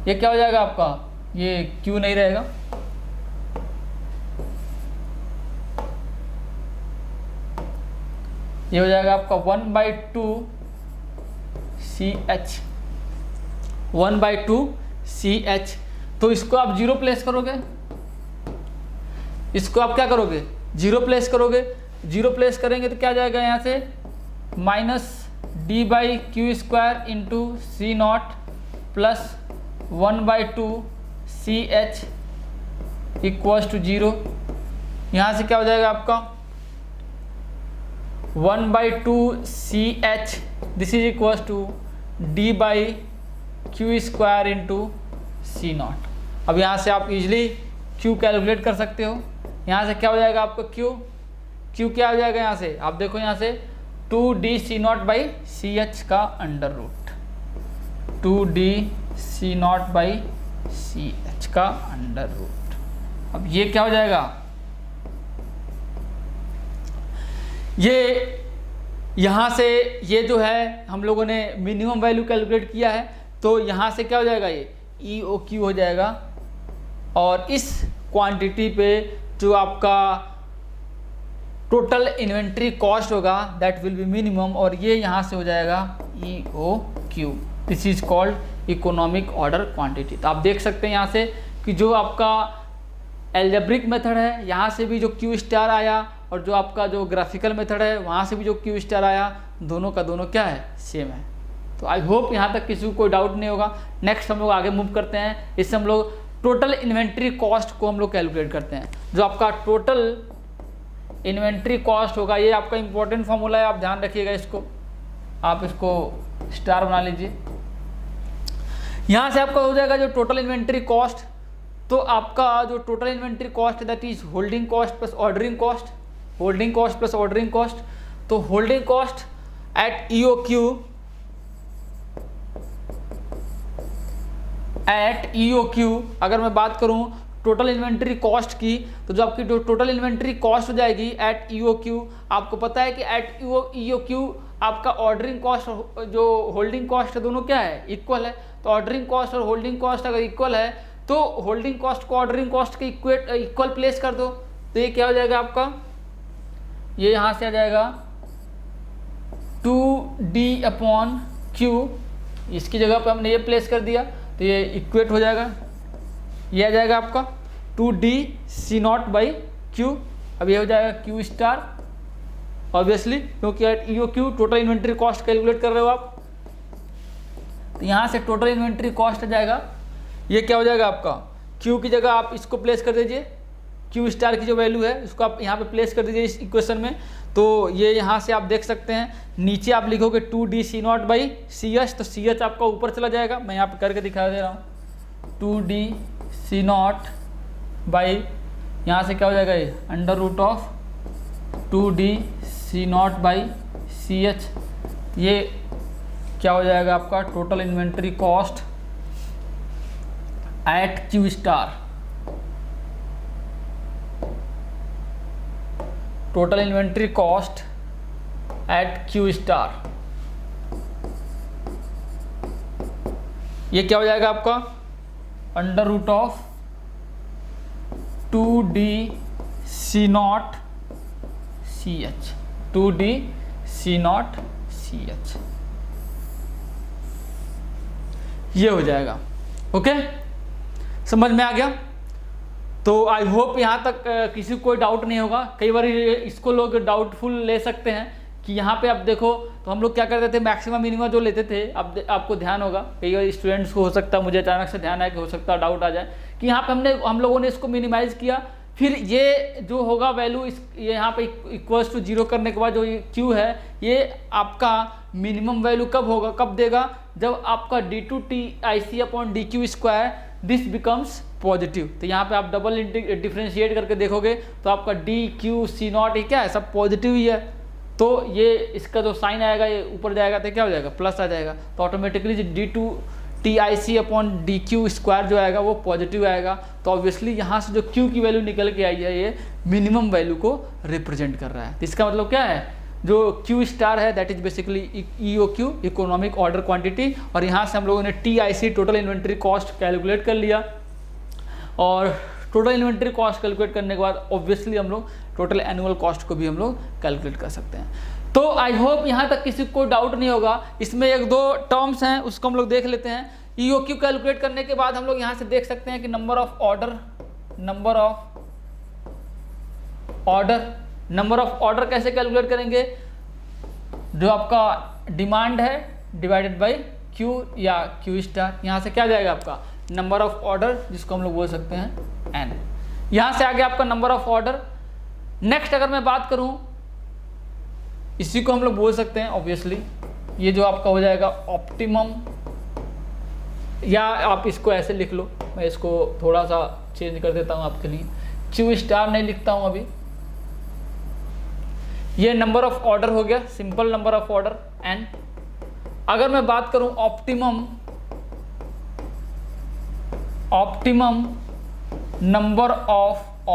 ये क्या हो जाएगा आपका, ये Q नहीं रहेगा, ये हो जाएगा आपका 1/2 CH, 1/2 CH। तो इसको आप जीरो प्लेस करोगे, इसको आप क्या करोगे, जीरो प्लेस करोगे। जीरो प्लेस करेंगे तो क्या जाएगा यहाँ से -D/Q² into C0 plus 1/2 CH equals to 0। यहाँ से क्या हो जाएगा आपका 1/2 CH, this is equals to D/Q² into C0। अब यहाँ से आप इजिली Q कैलकुलेट कर सकते हो। यहाँ से क्या हो जाएगा आपका Q क्या हो जाएगा यहाँ से, आप देखो यहाँ से 2DC0/CH का अंडर रूट, 2DC0/CH का अंडर रूट। अब ये क्या हो जाएगा, ये यहाँ से ये जो है हम लोगों ने मिनिमम वैल्यू कैलकुलेट किया है, तो यहाँ से क्या हो जाएगा, ये EOQ हो जाएगा। और इस क्वांटिटी पे जो आपका टोटल इन्वेंट्री कॉस्ट होगा दैट विल बी मिनिमम, और ये यहाँ से हो जाएगा EOQ, this is called economic order quantity. तो आप देख सकते हैं यहाँ से कि जो आपका एल्जेब्रिक मेथड है यहाँ से भी जो Q* आया, और जो आपका जो ग्राफिकल मेथड है वहाँ से भी जो Q* आया, दोनों का दोनों क्या है, सेम है। तो आई होप यहाँ तक किसी को कोई डाउट नहीं होगा। नेक्स्ट हम लोग आगे मूव करते हैं, इससे हम लोग टोटल इन्वेंट्री कॉस्ट को हम लोग कैलकुलेट करते हैं। जो आपका टोटल इन्वेंट्री कॉस्ट होगा, ये आपका इंपॉर्टेंट फॉर्मूला है, आप ध्यान रखिएगा इसको, आप इसको स्टार बना लीजिए। यहाँ से आपका हो जाएगा जो टोटल इन्वेंट्री कॉस्ट, तो आपका जो टोटल इन्वेंट्री कॉस्ट है that is holding cost plus ordering cost, holding cost plus ordering cost. तो होल्डिंग कॉस्ट एट EOQ अगर मैं बात करूं टोटल इन्वेंट्री कॉस्ट की, तो जो आपकी जो टोटल इन्वेंट्री कॉस्ट हो जाएगी एट EOQ, आपको पता है कि एट EOQ आपका ऑर्डरिंग कॉस्ट जो होल्डिंग कॉस्ट है दोनों क्या है, इक्वल है। तो ऑर्डरिंग कॉस्ट और होल्डिंग कॉस्ट अगर इक्वल है तो होल्डिंग कॉस्ट को ऑर्डरिंग कॉस्ट के इक्वल प्लेस कर दो, तो ये क्या हो जाएगा आपका, ये यहाँ से आ जाएगा 2D/Q, इसकी जगह पे हमने ये प्लेस कर दिया तो ये इक्वेट हो जाएगा, ये आ जाएगा आपका 2DC0/Q। अब ये हो जाएगा Q* ऑब्वियसली, क्योंकि at EOQ total inventory cost calculate कर रहे हो आप, तो यहाँ से टोटल इन्वेंट्री कॉस्ट आ जाएगा। ये क्या हो जाएगा आपका, Q की जगह आप इसको प्लेस कर दीजिए, Q* की जो वैल्यू है उसको आप यहाँ पे प्लेस कर दीजिए इस इक्वेशन में। तो ये यहाँ से आप देख सकते हैं, नीचे आप लिखोगे 2DC0/CH, तो CH आपका ऊपर चला जाएगा, मैं यहाँ पे करके दिखा दे रहा हूँ 2DC0 यहाँ से क्या हो जाएगा, ये अंडर रूट ऑफ 2DC0/CH। ये क्या हो जाएगा आपका total inventory cost at Q*, total inventory cost at Q*। ये क्या हो जाएगा आपका under root of 2DC0/CH, 2DC0/CH, ये हो जाएगा। ओके, समझ में आ गया। तो आई होप यहाँ तक किसी को कोई डाउट नहीं होगा। कई बार इसको लोग डाउटफुल ले सकते हैं कि यहाँ पे आप देखो, तो हम लोग क्या करते थे, मैक्सिमम मिनिमम जो लेते थे, अब आपको ध्यान होगा, कई बार स्टूडेंट्स को हो सकता है, मुझे अचानक से ध्यान आया कि हो सकता है डाउट आ जाए कि यहाँ पे हम लोगों ने इसको मिनिमाइज़ किया, फिर ये जो होगा वैल्यू ये यहाँ पे इक्वल्स टू 0 करने के बाद जो ये Q है, ये आपका मिनिमम वैल्यू कब होगा, कब देगा, जब आपका D2TIC/DQ² दिस बिकम्स पॉजिटिव। तो यहाँ पे आप डबल डिफ्रेंशिएट करके देखोगे तो आपका DQC0 क्या है, सब पॉजिटिव ही है। तो ये इसका जो साइन आएगा ये ऊपर जाएगा तो क्या हो जाएगा, प्लस आ जाएगा, तो ऑटोमेटिकली D2TIC/DQ² जो आएगा वो पॉजिटिव आएगा। तो ऑब्वियसली यहाँ से जो Q की वैल्यू निकल के आई है ये मिनिमम वैल्यू को रिप्रेजेंट कर रहा है। तो इसका मतलब क्या है, जो Q* है that is basically EOQ, economic order quantity, और यहाँ से हम लोगों ने TIC total inventory cost calculate कर लिया, और टोटल इन्वेंट्री कॉस्ट कैलकुलेट करने के बाद ऑब्वियसली हम लोग टोटल एनुअल कॉस्ट को भी हम लोग कैलकुलेट कर सकते हैं। तो आई होप यहाँ तक किसी को डाउट नहीं होगा। इसमें एक दो टर्म्स हैं उसको हम लोग देख लेते हैं। EOQ कैलकुलेट करने के बाद हम लोग यहाँ से देख सकते हैं कि नंबर ऑफ ऑर्डर कैसे कैलकुलेट करेंगे, जो आपका डिमांड है डिवाइडेड बाई Q या Q स्टार। यहाँ से क्या जाएगा आपका नंबर ऑफ ऑर्डर, जिसको हम लोग बोल सकते हैं N। यहाँ से आगे आपका नंबर ऑफ ऑर्डर। नेक्स्ट अगर मैं बात करूँ, इसी को हम लोग बोल सकते हैं ऑब्वियसली, ये जो आपका हो जाएगा ऑप्टिमम, या आप इसको ऐसे लिख लो, मैं इसको थोड़ा सा चेंज कर देता हूँ आपके लिए, Q स्टार नहीं लिखता हूँ अभी। ये नंबर ऑफ ऑर्डर हो गया, simple number of order N। अगर मैं बात करूँ optimum number of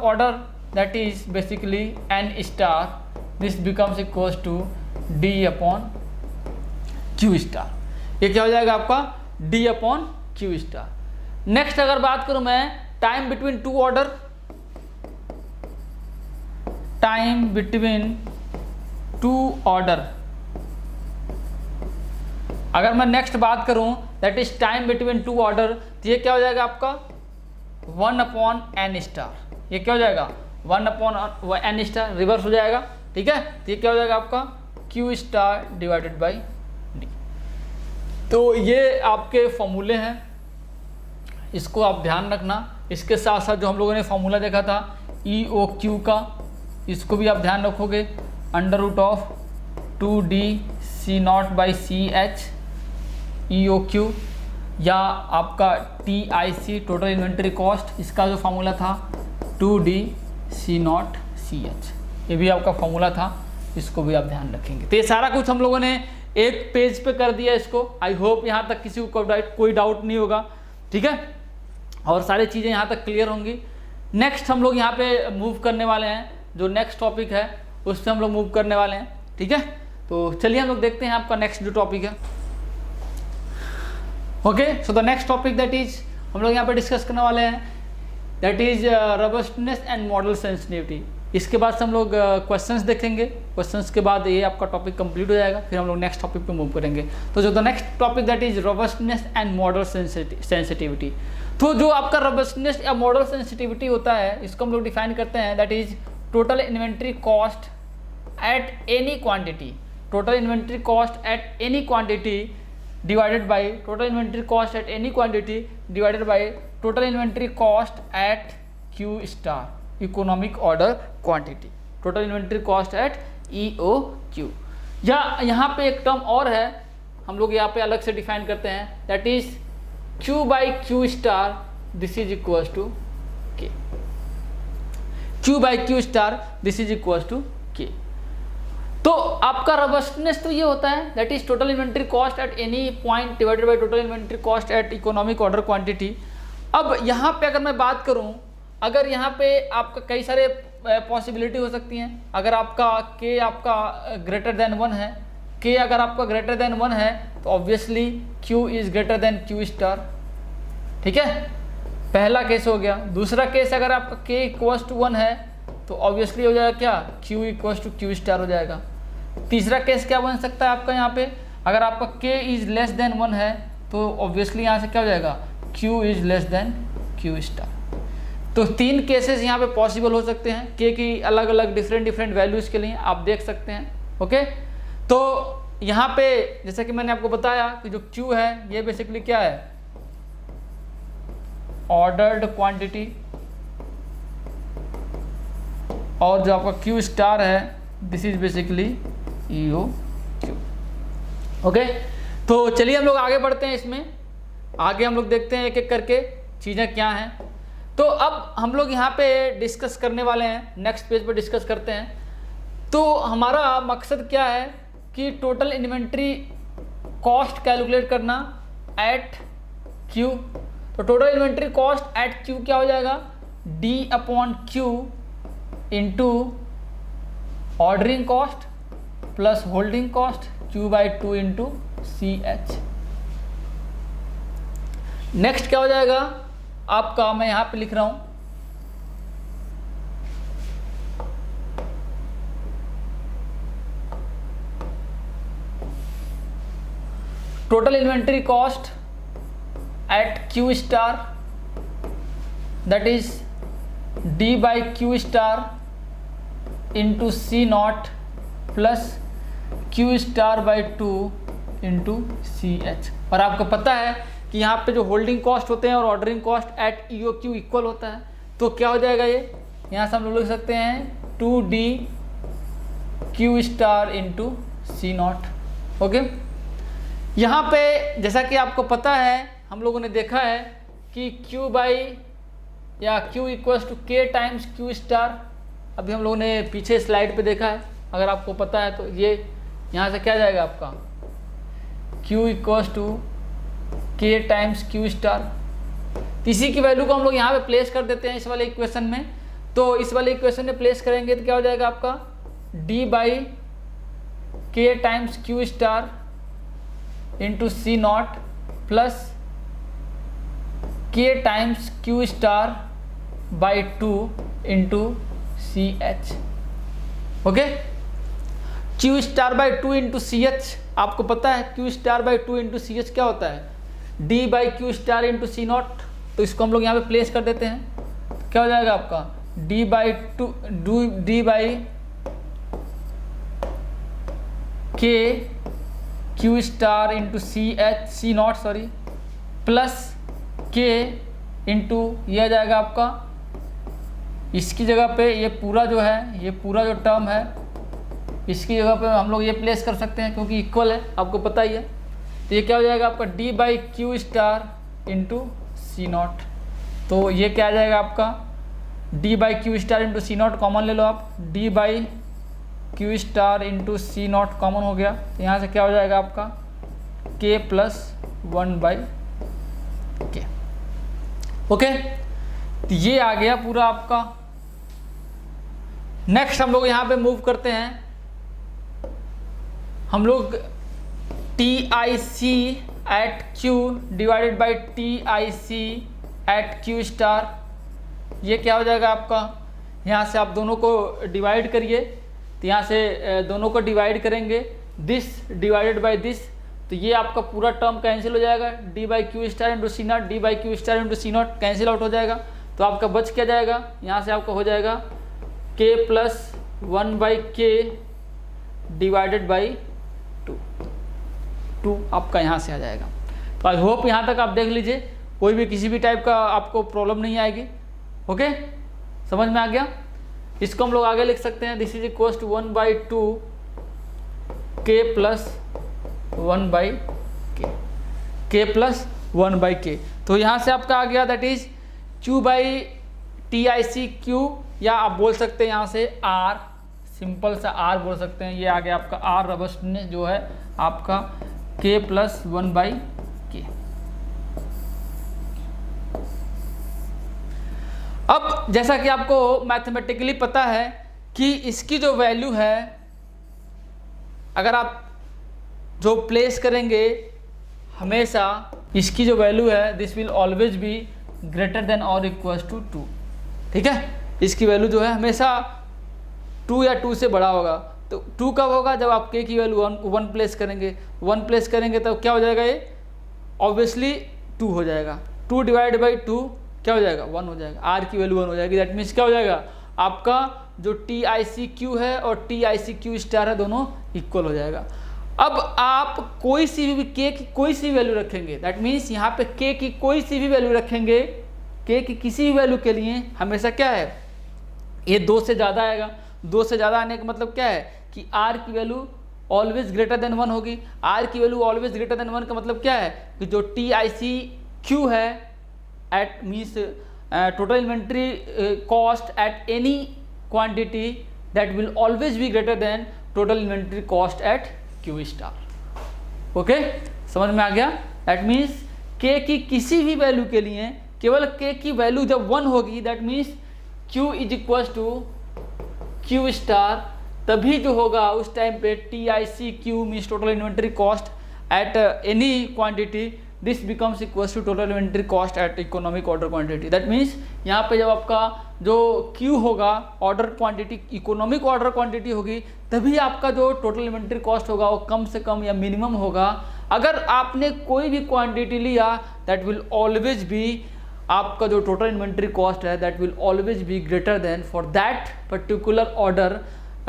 order, that is basically N star, this becomes equals to D upon Q star। ये क्या हो जाएगा आपका D upon Q star. Next अगर बात करूं मैं टाइम बिटवीन टू ऑर्डर, अगर मैं नेक्स्ट बात करूं that is time between two order, तो ये क्या हो जाएगा आपका 1 upon N स्टार। ये क्या हो जाएगा 1 upon N स्टार, रिवर्स हो जाएगा, ठीक है। तो ये क्या हो जाएगा आपका Q star divided by D। तो ये आपके फॉर्मूले हैं, इसको आप ध्यान रखना। इसके साथ साथ जो हम लोगों ने फॉर्मूला देखा था EOQ का, इसको भी आप ध्यान रखोगे, √2D C0/CH EOQ, या आपका TIC टोटल इन्वेंट्री कॉस्ट, इसका जो फॉर्मूला था 2D C0CH, ये भी आपका फॉर्मूला था, इसको भी आप ध्यान रखेंगे। तो ये सारा कुछ हम लोगों ने एक पेज पे कर दिया इसको। आई होप यहाँ तक किसी को कोई डाउट नहीं होगा, ठीक है, और सारी चीज़ें यहाँ तक क्लियर होंगी। नेक्स्ट हम लोग यहाँ पे मूव करने वाले हैं, जो नेक्स्ट टॉपिक है उससे हम लोग मूव करने वाले हैं, ठीक है। तो चलिए हम लोग देखते हैं आपका नेक्स्ट जो टॉपिक है। Okay, so the next topic that is हम लोग यहाँ पे डिस्कस करने वाले हैं, that is robustness and model sensitivity. इसके बाद से हम लोग क्वेश्चंस देखेंगे, क्वेश्चंस के बाद ये आपका टॉपिक कंप्लीट हो जाएगा, फिर हम लोग नेक्स्ट टॉपिक पे मूव करेंगे। तो जो the next topic that is robustness and model sensitivity. तो जो आपका रोबस्टनेस या मॉडल सेंसिटिविटी होता है, इसको हम लोग डिफाइन करते हैं, that is total inventory cost at any quantity, total inventory cost at any quantity divided by total inventory cost at any quantity divided by total inventory cost at Q star economic order quantity, total inventory cost at EOQ। या यहाँ पे एक term और है, हम लोग यहाँ पे अलग से डिफाइन करते हैं, that is Q/Q star, this is equals to K। Q/Q star this is equals to K। तो आपका रोबस्टनेस तो ये होता है, that is total inventory cost at any point divided by total inventory cost at economic order quantity. अब यहाँ पे अगर मैं बात करूँ, अगर यहाँ पे आपका कई सारे पॉसिबिलिटी हो सकती हैं। अगर आपका K आपका ग्रेटर देन 1 है, K अगर आपका ग्रेटर देन 1 है तो obviously Q is greater than Q star, ठीक है, पहला केस हो गया। दूसरा केस अगर आपका K इक्वल्स टू 1 है तो ऑब्वियसली हो जाएगा क्या, Q equals to Q star हो जाएगा। तीसरा केस क्या बन सकता है आपका यहाँ पे, अगर आपका K इज लेस देन 1 है तो ऑब्वियसली यहाँ से क्या हो जाएगा, Q is less than Q star. तो 3 केसेस यहाँ पे पॉसिबल हो सकते हैं, K की अलग अलग डिफरेंट वैल्यूज़ के लिए आप देख सकते हैं। ओके, तो यहाँ पे जैसे कि मैंने आपको बताया कि जो Q है ये बेसिकली क्या है, ऑर्डर्ड क्वांटिटी, और जो आपका Q स्टार है this is basically EOQ। Okay, तो चलिए हम लोग आगे बढ़ते हैं, इसमें आगे हम लोग देखते हैं एक एक करके चीज़ें क्या हैं। तो अब हम लोग यहाँ पे डिस्कस करने वाले हैं, नेक्स्ट पेज पे डिस्कस करते हैं। तो हमारा मकसद क्या है कि टोटल इन्वेंट्री कॉस्ट कैलकुलेट करना एट Q। तो total inventory cost at Q क्या हो जाएगा, D/Q into ordering cost plus holding cost Q/2 into CH। Next क्या हो जाएगा आपका, मैं यहाँ पे लिख रहा हूँ total inventory cost at Q star that is D by Q star into C naught plus Q star by 2 into C H. और आपको पता है कि यहाँ पे जो होल्डिंग कॉस्ट होते हैं और ordering cost at E O Q equal होता है, तो क्या हो जाएगा ये, यहाँ से हम लोग लिख सकते हैं 2D Q star into C naught. Okay, यहाँ पे जैसा कि आपको पता है, हम लोगों ने देखा है कि Q बाई या Q equals to K times Q star, अभी हम लोगों ने पीछे स्लाइड पे देखा है, अगर आपको पता है तो ये यहाँ से क्या जाएगा आपका Q equals to K times Q star. इसी की वैल्यू को हम लोग यहाँ पे प्लेस कर देते हैं इस वाले इक्वेशन में। तो इस वाले इक्वेशन में प्लेस करेंगे तो क्या हो जाएगा आपका D by K times Q star into C naught plus K times Q star by 2 into C H. Okay, Q star by 2 into C H आपको पता है, Q star by 2 into C H क्या होता है, D by Q star into C naught. तो इसको हम लोग यहाँ पे प्लेस कर देते हैं, क्या हो जाएगा आपका D by K Q star into C naught sorry plus K into यह आ जाएगा आपका, इसकी जगह पे ये पूरा जो है, ये पूरा जो टर्म है इसकी जगह पे हम लोग ये प्लेस कर सकते हैं क्योंकि इक्वल है, आपको पता ही है। तो ये क्या हो जाएगा आपका D by Q star into C naught. तो ये क्या आ जाएगा आपका D by Q star into C naught, common ले लो आप, D by Q star into C naught common हो गया। तो यहाँ से क्या हो जाएगा आपका के प्लस 1 बाई के। ओके, तो ये आ गया पूरा आपका। नेक्स्ट हम लोग यहाँ पे मूव करते हैं, हम लोग T I C at Q divided by T I C at Q star, ये क्या हो जाएगा आपका, यहाँ से आप दोनों को डिवाइड करिए, तो यहाँ से दोनों को डिवाइड करेंगे, दिस डिवाइडेड बाई दिस, तो ये आपका पूरा टर्म कैंसिल हो जाएगा, D by Q star into C naught, D by Q star into C naught cancel out हो जाएगा। तो आपका बच क्या जाएगा, यहाँ से आपका हो जाएगा के प्लस 1 बाई के डिवाइडेड बाई 2 आपका यहाँ से आ जाएगा। तो आई होप यहाँ तक आप देख लीजिए, कोई भी किसी भी टाइप का आपको प्रॉब्लम नहीं आएगी। ओके, समझ में आ गया। इसको हम लोग आगे लिख सकते हैं, this is equal to 1 by 2 K plus 1 by K plus 1 by K. तो यहाँ से आपका आ गया that is Q by T I C Q, या आप बोल सकते हैं यहाँ से आर, सिंपल सा आर बोल सकते हैं। ये आ गया आपका आर रबस्टनेस जो है आपका के प्लस 1 बाई के। अब जैसा कि आपको मैथमेटिकली पता है कि इसकी जो वैल्यू है, अगर आप जो प्लेस करेंगे हमेशा, इसकी जो वैल्यू है this will always be greater then और इक्वल्स टू 2। ठीक है, इसकी वैल्यू जो है हमेशा 2 या 2 से बड़ा होगा। तो 2 कब होगा, जब आप के की वैल्यू 1 प्लेस करेंगे, 1 प्लेस करेंगे तब क्या हो जाएगा, ये ऑब्वियसली 2 हो जाएगा। 2 डिवाइड बाई 2 क्या हो जाएगा, 1 हो जाएगा, आर की वैल्यू 1 हो जाएगी। दैट मीन्स क्या हो जाएगा, आपका जो टी आई सी क्यू है और T I C Q star है दोनों इक्वल हो जाएगा। अब आप कोई सी भी के की कोई सी वैल्यू रखेंगे, दैट मीन्स यहाँ पे के की कोई सी भी वैल्यू रखेंगे, के की किसी भी वैल्यू के लिए हमेशा क्या है, ये 2 से ज़्यादा आएगा। 2 से ज़्यादा आने का मतलब क्या है कि आर की वैल्यू ऑलवेज ग्रेटर देन 1 होगी। आर की वैल्यू ऑलवेज ग्रेटर देन 1 का मतलब क्या है कि जो टी आई सी क्यू है at means total inventory cost at any quantity that will always be greater than total inventory cost at Q star. Okay, समझ में आ गया। दैट मीन्स के की किसी भी वैल्यू के लिए केवल के की वैल्यू जब 1 होगी, that means Q is equal to Q star, तभी जो होगा उस टाइम पे T I C Q means total inventory cost at any quantity, this becomes equals to total inventory cost at economic order quantity. That means यहाँ पे जब आपका जो Q होगा order quantity, economic order quantity होगी, तभी आपका जो टोटल इन्वेंट्री कॉस्ट होगा वो कम से कम या मिनिमम होगा अगर आपने कोई भी क्वांटिटी लिया दैट विल ऑलवेज बी, आपका जो टोटल इन्वेंट्री कॉस्ट है that will always be greater than for that particular order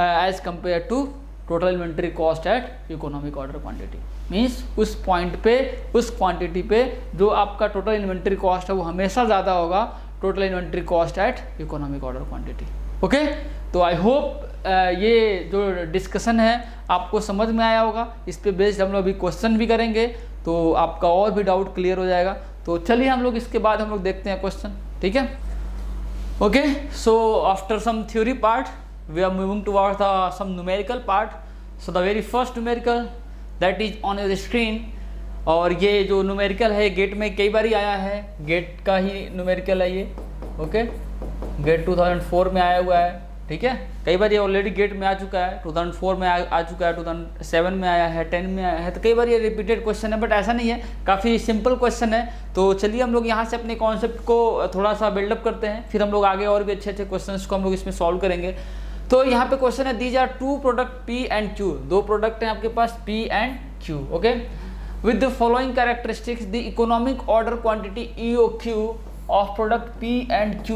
as compare to total inventory cost at economic order quantity. Means उस पॉइंट पे, उस क्वांटिटी पे जो आपका टोटल इन्वेंट्री कॉस्ट है वो हमेशा ज़्यादा होगा total inventory cost at economic order quantity. Okay, तो आई होप ये जो डिस्कशन है आपको समझ में आया होगा। इस पे बेस्ड हम लोग अभी क्वेश्चन भी करेंगे तो आपका और भी डाउट क्लियर हो जाएगा। तो चलिए हम लोग इसके बाद हम लोग देखते हैं क्वेश्चन, ठीक है। Okay, so after some theory part we are moving towards the some numerical part. So the very first numerical that is on your screen, और ये जो numerical है गेट में कई बार ही आया है, गेट का ही numerical है ये। ओके, गेट 2004 में आया हुआ है, ठीक है। कई बार ये ऑलरेडी गेट में आ चुका है, 2004 में आ चुका है, 2007 में आया है, 10 में आया है, तो कई बार ये रिपीटेड क्वेश्चन है, बट ऐसा नहीं है, काफ़ी सिंपल क्वेश्चन है। तो चलिए हम लोग यहाँ से अपने कॉन्सेप्ट को थोड़ा सा बिल्डअप करते हैं, फिर हम लोग आगे और भी अच्छे अच्छे क्वेश्चन को हम लोग इसमें सॉल्व करेंगे। तो यहाँ पे क्वेश्चन है, these are two product P and Q, दो प्रोडक्ट हैं आपके पास P and Q। Okay, with the following characteristics the economic order quantity EOQ of product P and Q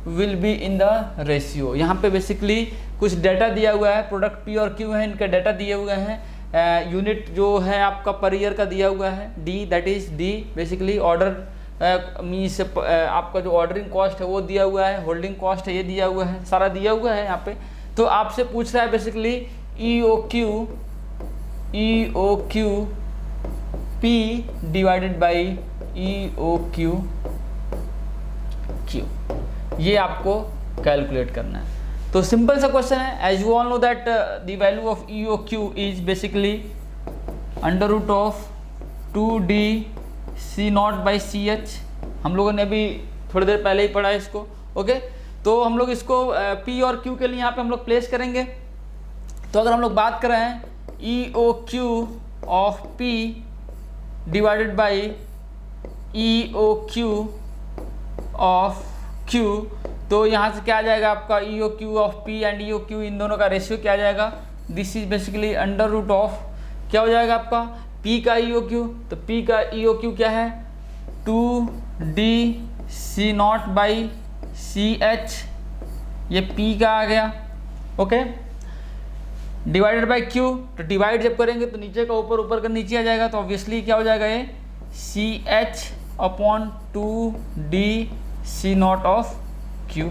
will be in the ratio. यहाँ पे basically कुछ data दिया हुआ है, प्रोडक्ट P और Q है, इनके डाटा दिए हुए हैं, यूनिट जो है आपका पर ईयर का दिया हुआ है D, that is D basically order means आपका जो ऑर्डरिंग कॉस्ट है वो दिया हुआ है, होल्डिंग कॉस्ट है ये दिया हुआ है, सारा दिया हुआ है यहाँ पे। तो आपसे पूछ रहा है basically EOQ P divided by EOQ Q, ये आपको कैलकुलेट करना है। तो सिंपल सा क्वेश्चन है, as you all know that the value of EOQ is basically under root of 2D C0 by CH। हम लोगों ने अभी थोड़ी देर पहले ही पढ़ा है इसको। ओके, तो हम लोग इसको P और Q के लिए यहाँ पे हम लोग प्लेस करेंगे। तो अगर हम लोग बात कर रहे हैं EOQ of P divided by EOQ of Q, तो यहाँ से क्या आ जाएगा आपका EOQ of P and EOQ, इन दोनों का रेशियो क्या आ जाएगा, this is basically under root of क्या हो जाएगा आपका P का EOQ, तो P का EOQ क्या है 2D C0 बाई CH, ये P का आ गया। ओके, डिवाइडेड बाई Q, तो डिवाइड जब करेंगे तो नीचे का ऊपर, ऊपर का नीचे आ जाएगा, तो ऑब्वियसली क्या हो जाएगा ये CH upon 2D C0 of Q,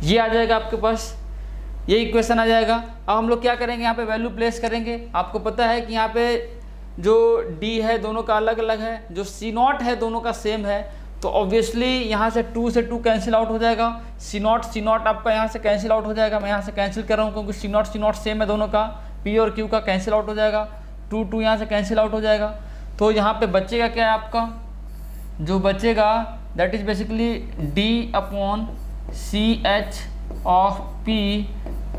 ये आ जाएगा आपके पास, ये इक्वेशन आ जाएगा। अब हम लोग क्या करेंगे, यहाँ पे वैल्यू प्लेस करेंगे। आपको पता है कि यहाँ पे जो D है दोनों का अलग अलग है, जो C0 है दोनों का सेम है, तो ऑब्वियसली यहाँ से 2 से 2 कैंसिल आउट हो जाएगा, C0 आपका यहाँ से कैंसिल आउट हो जाएगा। मैं यहाँ से कैंसिल कर रहा हूँ क्योंकि C0 सेम है दोनों का, P और Q का कैंसिल आउट हो जाएगा, 2 यहाँ से कैंसिल आउट हो जाएगा। तो यहाँ पे बचेगा क्या है आपका, जो बचेगा that is basically D upon CH of P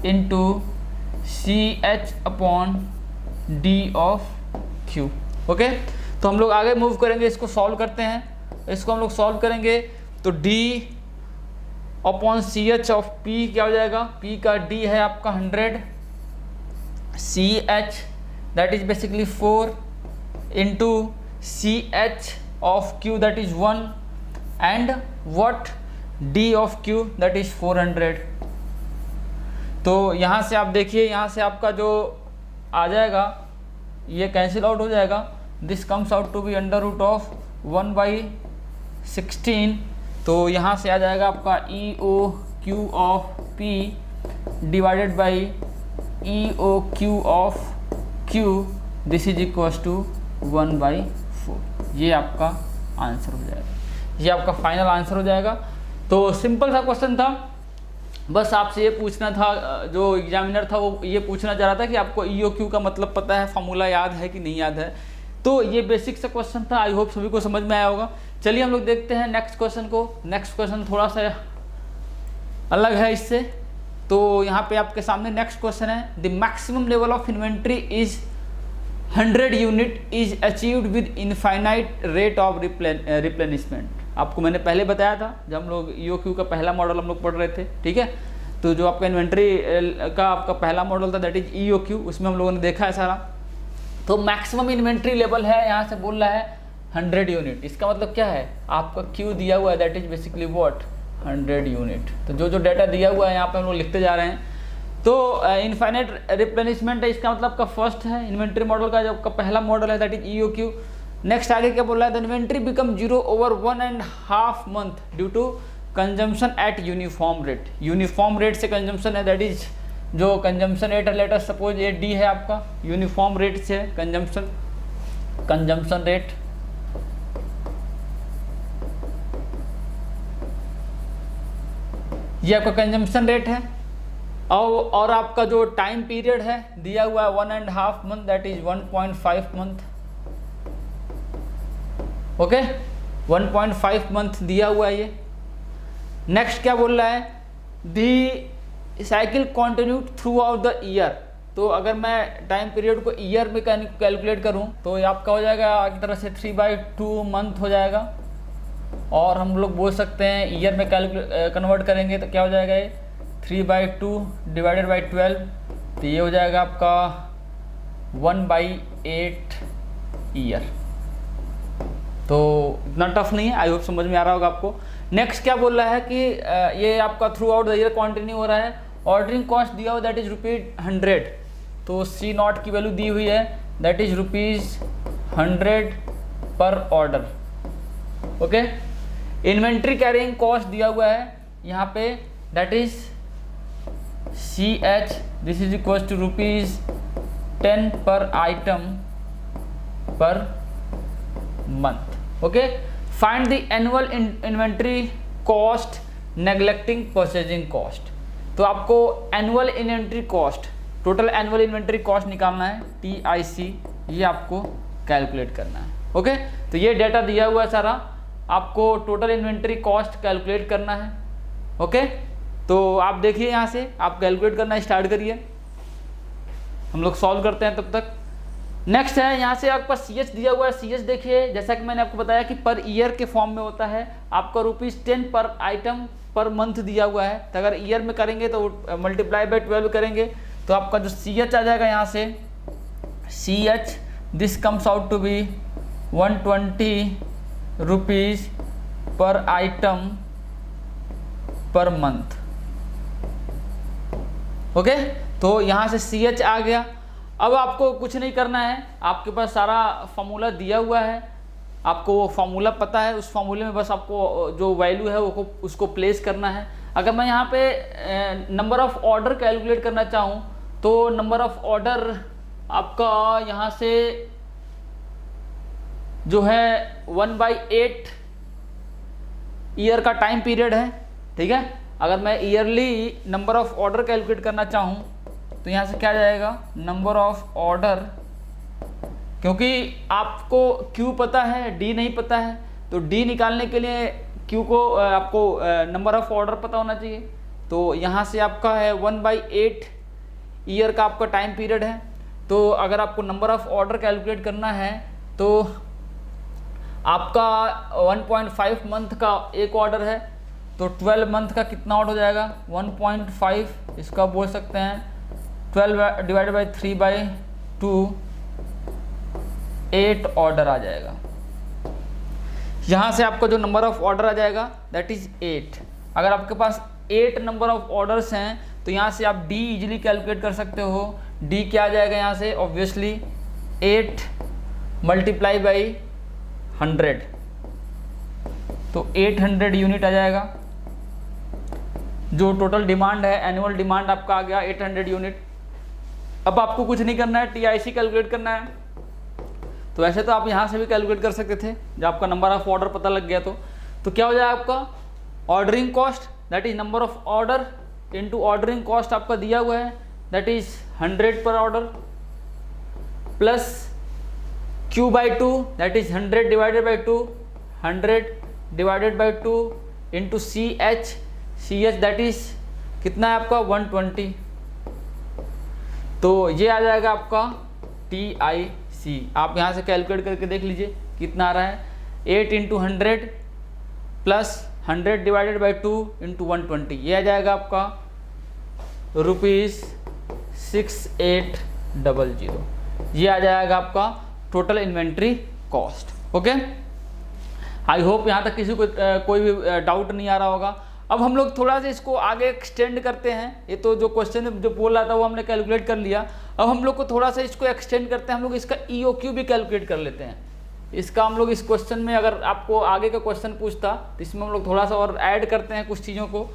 into CH upon D of Q। Okay, तो हम लोग आगे मूव करेंगे, इसको सॉल्व करते हैं। इसको हम लोग सॉल्व करेंगे तो D upon CH of P क्या हो जाएगा, P का D है आपका 100, CH that is basically 4 into CH of Q that is 1 and what D of Q that is 400। तो यहाँ से आप देखिए, यहाँ से आपका जो आ जाएगा ये कैंसिल आउट हो जाएगा, this comes out to be under root of 1/16। तो यहाँ से आ जाएगा आपका EOQ of P divided by EOQ of Q, this is equal to 1/4। ये आपका आंसर हो जाएगा, ये आपका फाइनल आंसर हो जाएगा। तो सिंपल सा क्वेश्चन था, बस आपसे ये पूछना था, जो एग्जामिनर था वो ये पूछना चाह रहा था कि आपको EOQ का मतलब पता है, फॉर्मूला याद है कि नहीं याद है। तो ये बेसिक सा क्वेश्चन था, आई होप सभी को समझ में आया होगा। चलिए हम लोग देखते हैं नेक्स्ट क्वेश्चन को। नेक्स्ट क्वेश्चन थोड़ा सा अलग है इससे। तो यहाँ पे आपके सामने नेक्स्ट क्वेश्चन है, the maximum level of inventory is 100 unit is achieved with infinite rate of replenishment. आपको मैंने पहले बताया था जब हम लोग EOQ का पहला मॉडल हम लोग पढ़ रहे थे, ठीक है। तो जो आपका इन्वेंट्री का आपका पहला मॉडल था दैट इज EOQ, उसमें हम लोगों ने देखा है सारा तो मैक्सिमम इन्वेंट्री लेवल है यहाँ से बोल रहा है 100 यूनिट। इसका मतलब क्या है, आपका क्यू दिया हुआ है that is basically what 100 unit. तो जो जो डाटा दिया हुआ है यहाँ पे हम लोग लिखते जा रहे हैं। तो इनफाइनाइट रिप्लेनिशमेंट है, इसका मतलब का फर्स्ट है इन्वेंट्री मॉडल का, जो आपका पहला मॉडल है दैट इज EOQ। नेक्स्ट आगे क्या बोल रहा है, the inventory become 0 over 1.5 month due to consumption at uniform rate. Uniform rate से कंजम्पशन है दैट इज जो कंजम्पशन रेट है, लेटर सपोज ये D है आपका, यूनिफॉर्म रेट से कंजम्पशन रेट। ये आपका कंजम्पशन रेट है। और आपका जो टाइम पीरियड है दिया हुआ है 1.5 month that is 1.5 month. Okay 1.5 month दिया हुआ है ये। नेक्स्ट क्या बोल रहा है, the cycle continue throughout the year. तो अगर मैं टाइम पीरियड को ईयर में कैलकुलेट करूं तो ये आपका हो जाएगा एक तरह से 3/2 मंथ हो जाएगा। और हम लोग बोल सकते हैं ईयर में कन्वर्ट करेंगे तो क्या हो जाएगा, ये 3/2 डिवाइडेड बाई 12, तो ये हो जाएगा आपका 1/8 ईयर। तो इतना टफ नहीं है, आई होप समझ में आ रहा होगा आपको। नेक्स्ट क्या बोल रहा है कि ये आपका through out the year continue हो रहा है। ऑर्डरिंग कॉस्ट दिया हुआ दैट इज ₹100। तो C0 की वैल्यू दी हुई है that is ₹100 per order. Okay inventory carrying cost दिया हुआ है यहाँ पे that is CH, this is equal to ₹10 per item per month. Okay find the annual inventory cost neglecting purchasing cost. तो आपको annual inventory cost, total annual inventory cost निकालना है, TIC, ये आपको कैलकुलेट करना है। ओके तो ये डेटा दिया हुआ है सारा, आपको टोटल इन्वेंट्री कॉस्ट कैलकुलेट करना है। ओके तो आप देखिए यहाँ से आप कैलकुलेट करना स्टार्ट करिए, हम लोग सॉल्व करते हैं तब तक। नेक्स्ट है यहाँ से आपका CH दिया हुआ है। CH देखिए जैसा कि मैंने आपको बताया कि पर ईयर के फॉर्म में होता है, आपका ₹10 पर आइटम पर मंथ दिया हुआ है। तो अगर ईयर में करेंगे तो मल्टीप्लाई बाय 12 करेंगे तो आपका जो CH आ जाएगा यहाँ से CH this comes out to be ₹120 per item per month. Okay तो यहाँ से CH आ गया। अब आपको कुछ नहीं करना है, आपके पास सारा फॉर्मूला दिया हुआ है, आपको वो फॉर्मूला पता है, उस फॉर्मूले में बस आपको जो वैल्यू है वो उसको प्लेस करना है। अगर मैं यहाँ पे नंबर ऑफ ऑर्डर कैलकुलेट करना चाहूँ तो नंबर ऑफ ऑर्डर आपका यहाँ से जो है 1/8 ईयर का टाइम पीरियड है। ठीक है अगर मैं yearly number of order calculate करना चाहूँ तो यहाँ से क्या जाएगा, नंबर ऑफ ऑर्डर, क्योंकि आपको Q पता है D नहीं पता है, तो D निकालने के लिए Q को आपको नंबर ऑफ ऑर्डर पता होना चाहिए। तो यहाँ से आपका है 1/8 ईयर का आपका टाइम पीरियड है। तो अगर आपको नंबर ऑफ ऑर्डर कैलकुलेट करना है तो आपका 1.5 मंथ का एक ऑर्डर है, तो 12 मंथ का कितना ऑर्डर हो जाएगा 1.5, इसका बोल सकते हैं 12 डिवाइडेड बाई 3/2, 8 ऑर्डर आ जाएगा। यहाँ से आपका जो नंबर ऑफ ऑर्डर आ जाएगा दैट इज 8। अगर आपके पास 8 नंबर ऑफ ऑर्डर्स हैं तो यहाँ से आप D इजीली कैलकुलेट कर सकते हो। D क्या आ जाएगा यहाँ से, ऑब्वियसली 8 मल्टीप्लाई बाई 100, तो 800 यूनिट आ जाएगा। जो टोटल डिमांड है, एनुअल डिमांड आपका आ गया 800 यूनिट। अब आपको कुछ नहीं करना है, TIC कैलकुलेट करना है। तो वैसे तो आप यहाँ से भी कैलकुलेट कर सकते थे, जब आपका नंबर ऑफ ऑर्डर पता लग गया तो क्या हो जाएगा आपका ordering cost that is number of order into ordering cost आपका दिया हुआ है that is 100 per order plus Q/2 that is 100 divided by 2, 100 divided by 2 into CH that is कितना है आपका 120। तो ये आ जाएगा आपका TIC। आप यहाँ से कैलकुलेट करके देख लीजिए कितना आ रहा है, 8 into 100 plus 100 divided by 2 into 120, ये आ जाएगा आपका ₹6800। ये आ जाएगा आपका total inventory cost. Okay, I hope यहाँ तक किसी को कोई भी डाउट नहीं आ रहा होगा। अब हम लोग थोड़ा सा इसको आगे एक्सटेंड करते हैं। ये तो जो क्वेश्चन जो बोल रहा था वो हमने कैलकुलेट कर लिया। अब हम लोग को थोड़ा सा इसको एक्सटेंड करते हैं, हम लोग इसका EOQ भी कैलकुलेट कर लेते हैं। इसका हम लोग इस क्वेश्चन में, अगर आपको आगे का क्वेश्चन पूछता तो इसमें हम लोग थोड़ा सा और ऐड करते हैं कुछ चीज़ों को।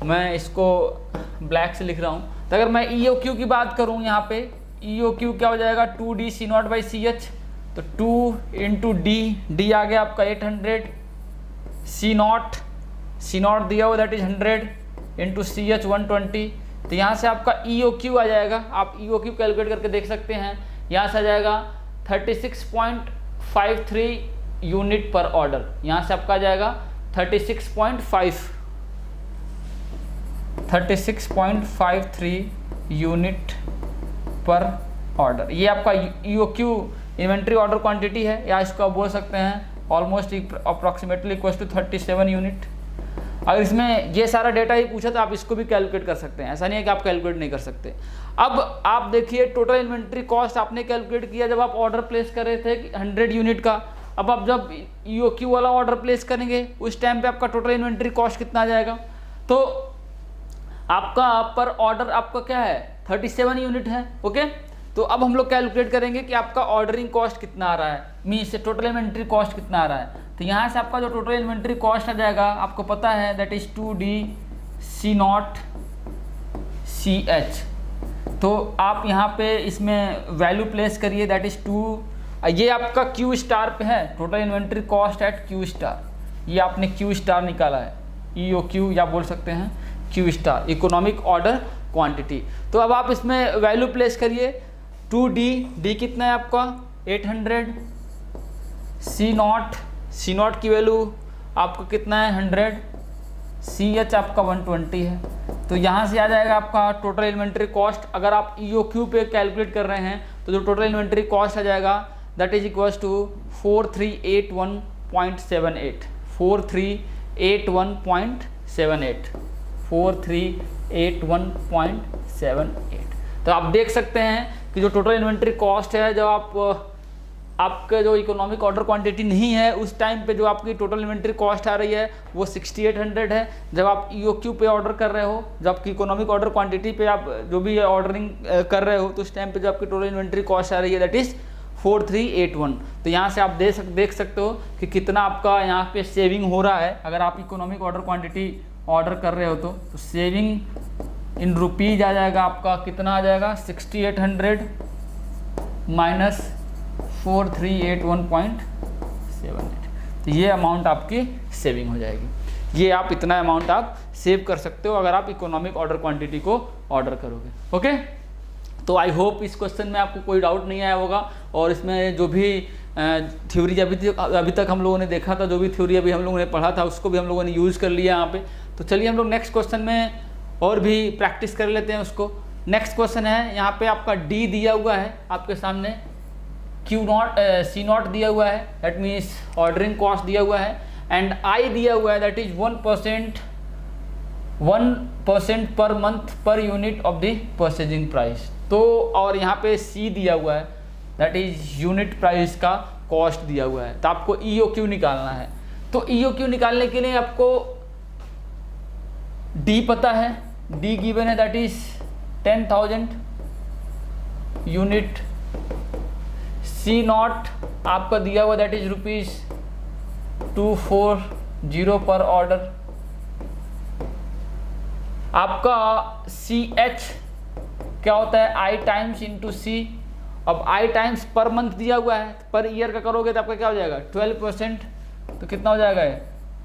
मैं इसको ब्लैक से लिख रहा हूँ। तो अगर मैं EOQ की बात करूँ, यहाँ पे EOQ क्या हो जाएगा, 2D C0/CH। तो 2 × D आ गया आपका 800, C0 दिया हुआ दैट इज 100 × CH 120। तो यहाँ से आपका EOQ आ जाएगा। आप EOQ कैलकुलेट करके देख सकते हैं। यहाँ से आ जाएगा 36.53 यूनिट पर ऑर्डर। यहाँ से आपका आ जाएगा 36.53 यूनिट पर ऑर्डर। ये आपका EOQ इन्वेंट्री ऑर्डर क्वांटिटी है, या इसको आप बोल सकते हैं almost approximately equal to 37 unit. अगर इसमें ये सारा डेटा ही पूछा तो आप इसको भी कैलकुलेट कर सकते हैं, ऐसा नहीं है कि आप कैलकुलेट नहीं कर सकते। अब आप देखिए टोटल इन्वेंट्री कॉस्ट आपने कैलकुलेट किया जब आप ऑर्डर प्लेस कर रहे थे 100 यूनिट का। अब आप जब EOQ वाला ऑर्डर प्लेस करेंगे उस टाइम पे आपका टोटल इन्वेंट्री कॉस्ट कितना आ जाएगा। तो आपका पर ऑर्डर आपका क्या है, 37 यूनिट है। ओके, तो अब हम लोग कैलकुलेट करेंगे कि आपका ऑर्डरिंग कॉस्ट कितना आ रहा है, मीन से टोटल इन्वेंट्री कॉस्ट कितना आ रहा है। तो यहाँ से आपका जो टोटल इन्वेंट्री कॉस्ट आ जाएगा, आपको पता है दैट इज 2D C0/CH। तो आप यहाँ पे इसमें वैल्यू प्लेस करिए, दैट इज 2। ये आपका Q स्टार पे है, total inventory cost at Q star. ये आपने Q स्टार निकाला है, EOQ या बोल सकते हैं Q star, economic order quantity. तो अब आप इसमें वैल्यू प्लेस करिए। 2D कितना है आपका 800, C0 की वैल्यू आपका कितना है 100, CH आपका 120 है। तो यहाँ से आ जाएगा आपका टोटल इन्वेंट्री कॉस्ट। अगर आप EOQ पे कैलकुलेट कर रहे हैं तो जो टोटल इन्वेंट्री कॉस्ट आ जाएगा दैट इज इक्वल्स टू 4381.78 4381.78। तो आप देख सकते हैं कि जो टोटल इन्वेंट्री कॉस्ट है, जब आपका जो इकोनॉमिक ऑर्डर क्वांटिटी नहीं है उस टाइम पे जो आपकी टोटल इन्वेंट्री कॉस्ट आ रही है वो 6800 है। जब आप EOQ पे ऑर्डर कर रहे हो, जब आपकी इकोनॉमिक ऑर्डर क्वांटिटी पे आप जो भी ऑर्डरिंग कर रहे हो, तो उस टाइम पे जो आपकी टोटल इन्वेंट्री कॉस्ट आ रही है दैट इज 4381। तो यहाँ से आप देख सकते हो कि कितना आपका यहाँ पे सेविंग हो रहा है। अगर आप इकोनॉमिक ऑर्डर क्वांटिटी ऑर्डर कर रहे हो तो सेविंग इन रुपीज आ जाएगा आपका, कितना आ जाएगा 6800 माइनस 4381.78। तो ये अमाउंट आपकी सेविंग हो जाएगी। ये आप इतना अमाउंट आप सेव कर सकते हो अगर आप इकोनॉमिक ऑर्डर क्वांटिटी को ऑर्डर करोगे। ओके, तो आई होप इस क्वेश्चन में आपको कोई डाउट नहीं आया होगा। और इसमें जो भी थ्योरी अभी तक हम लोगों ने देखा था, जो भी थ्योरी अभी हम लोगों ने पढ़ा था, उसको भी हम लोगों ने यूज़ कर लिया यहाँ पे। तो चलिए हम लोग नेक्स्ट क्वेश्चन में और भी प्रैक्टिस कर लेते हैं उसको। नेक्स्ट क्वेश्चन है, यहाँ पे आपका D दिया हुआ है आपके सामने, C0 दिया हुआ है दैट मीन्स ऑर्डरिंग कॉस्ट दिया हुआ है, एंड I दिया हुआ है that is 1% per month per unit of the purchasing price. तो और यहाँ पे C दिया हुआ है दैट इज यूनिट प्राइस का कॉस्ट दिया हुआ है। तो आपको EOQ निकालना है। तो EOQ निकालने के लिए आपको D पता है, D गिवन है दैट इज 10,000 यूनिट। C0 आपका दिया हुआ दैट इज ₹240 पर ऑर्डर। आपका CH क्या होता है I टाइम्स इंटू C। अब I टाइम्स पर मंथ दिया हुआ है, पर ईयर का करोगे तो आपका क्या हो जाएगा 12%। तो कितना हो जाएगा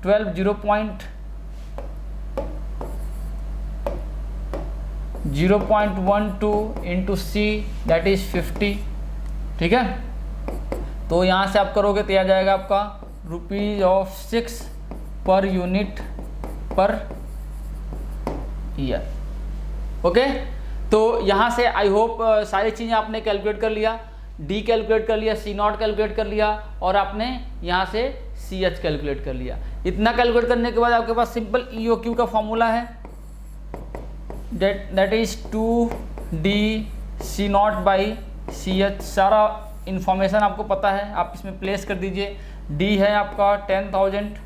0.12 इंटू C दैट इज 50। ठीक है, तो यहाँ से आप करोगे तो आ जाएगा आपका ₹6 per unit per year. Okay, तो यहाँ से आई होप सारी चीज़ें आपने कैलकुलेट कर लिया। D कैलकुलेट कर लिया, C0 कैलकुलेट कर लिया, और आपने यहाँ से CH कैलकुलेट कर लिया। इतना कैलकुलेट करने के बाद आपके पास सिंपल EOQ का फॉर्मूला है that is 2D C0 CH सारा इन्फॉर्मेशन आपको पता है, आप इसमें प्लेस कर दीजिए। D है आपका 10,000,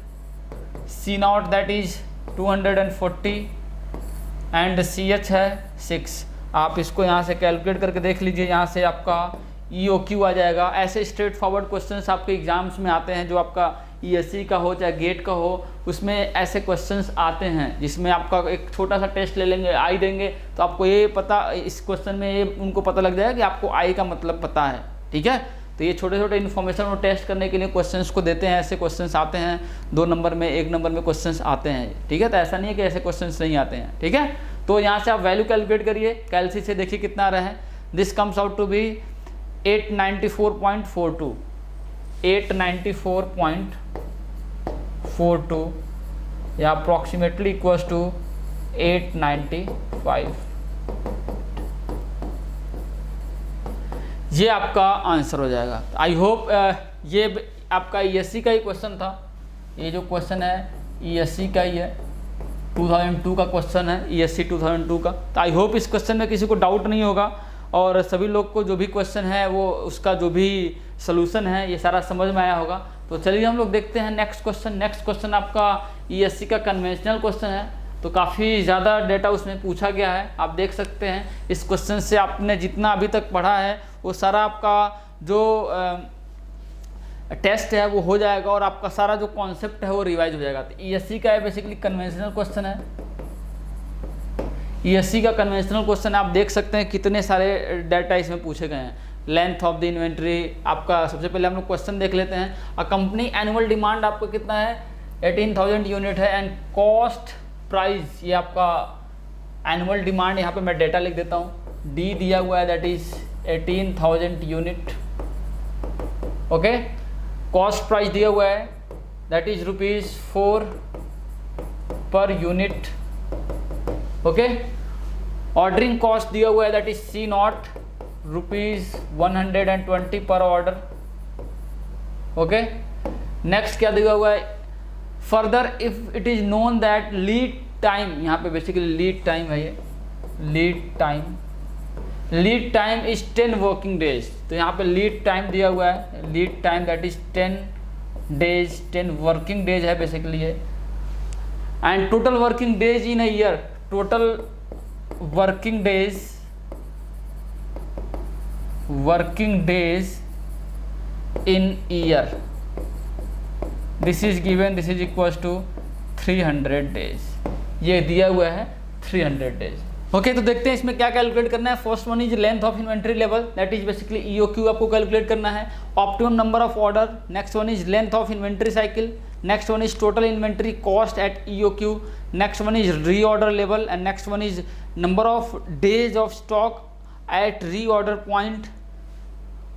C0 that is 240 and CH है 6। आप इसको यहाँ से कैलकुलेट करके देख लीजिए, यहाँ से आपका EOQ आ जाएगा। ऐसे स्ट्रेट फॉरवर्ड क्वेश्चंस आपके एग्जाम्स में आते हैं, जो आपका ESE का हो चाहे गेट का हो, उसमें ऐसे क्वेश्चंस आते हैं जिसमें आपका एक छोटा सा टेस्ट ले लेंगे, आई देंगे, तो आपको ये पता, इस क्वेश्चन में ये उनको पता लग जाएगा कि आपको आई का मतलब पता है, ठीक है। तो ये छोटे छोटे इन्फॉर्मेशन और टेस्ट करने के लिए क्वेश्चंस को देते हैं। ऐसे क्वेश्चंस आते हैं 2 नंबर में, 1 नंबर में क्वेश्चंस आते हैं, ठीक है। तो ऐसा नहीं है कि ऐसे क्वेश्चंस नहीं आते हैं, ठीक है। तो यहाँ से आप वैल्यू कैलकुलेट करिए, कैलसी से देखिए कितना आ रहा है। This comes out to be 894.42, 894.42 या अप्रॉक्सीमेटली इक्वल्स टू 895। ये आपका आंसर हो जाएगा। आई होप ये आपका ESE का ही क्वेश्चन था। ये जो क्वेश्चन है ESE का ही है, 2002 का क्वेश्चन है, ESE 2002 का। तो आई होप इस क्वेश्चन में किसी को डाउट नहीं होगा और सभी लोग को जो भी क्वेश्चन है वो उसका जो भी सलूशन है ये सारा समझ में आया होगा। तो चलिए हम लोग देखते हैं नेक्स्ट क्वेश्चन। नेक्स्ट क्वेश्चन आपका ESE का कन्वेंशनल क्वेश्चन है, तो काफ़ी ज़्यादा डेटा उसमें पूछा गया है। आप देख सकते हैं इस क्वेश्चन से आपने जितना अभी तक पढ़ा है वो सारा आपका जो टेस्ट है वो हो जाएगा और आपका सारा जो कॉन्सेप्ट है वो रिवाइज हो जाएगा। तो ESE का है बेसिकली कन्वेंशनल क्वेश्चन है। ESE का कन्वेंशनल क्वेश्चन आप देख सकते हैं कितने सारे डाटा इसमें पूछे गए हैं। लेंथ ऑफ द इन्वेंट्री आपका, सबसे पहले हम लोग क्वेश्चन देख लेते हैं। अ कंपनी एनुअल डिमांड आपका कितना है, 18,000 यूनिट है एंड कॉस्ट प्राइस, ये आपका एनुअल डिमांड, यहाँ पे मैं डेटा लिख देता हूँ। D दिया हुआ है that is 18,000 unit, okay. Cost price दिया हुआ है that is ₹4 per unit, okay. Ordering cost दिया हुआ है दैट इज C0 ₹120 पर ऑर्डर, ओके। नेक्स्ट क्या दिया हुआ है, further if it is known that lead time, यहाँ पे बेसिकली लीड टाइम है, ये lead time is 10 working days. तो यहाँ पे लीड टाइम दिया हुआ है, lead time that is 10 days, 10 working days है बेसिकली ये। And total working days in a year, total working days in year, this is given, this is equals to 300 days, ये दिया हुआ है 300 डेज, ओके। तो देखते हैं इसमें क्या कैलकुलेट करना है। First one is length of inventory level, that is basically EOQ आपको कैलकुलेट करना है। Optimum number of order, next one is length of inventory cycle, next one is total inventory cost at EOQ, next one is reorder level and next one is number of days of stock at reorder point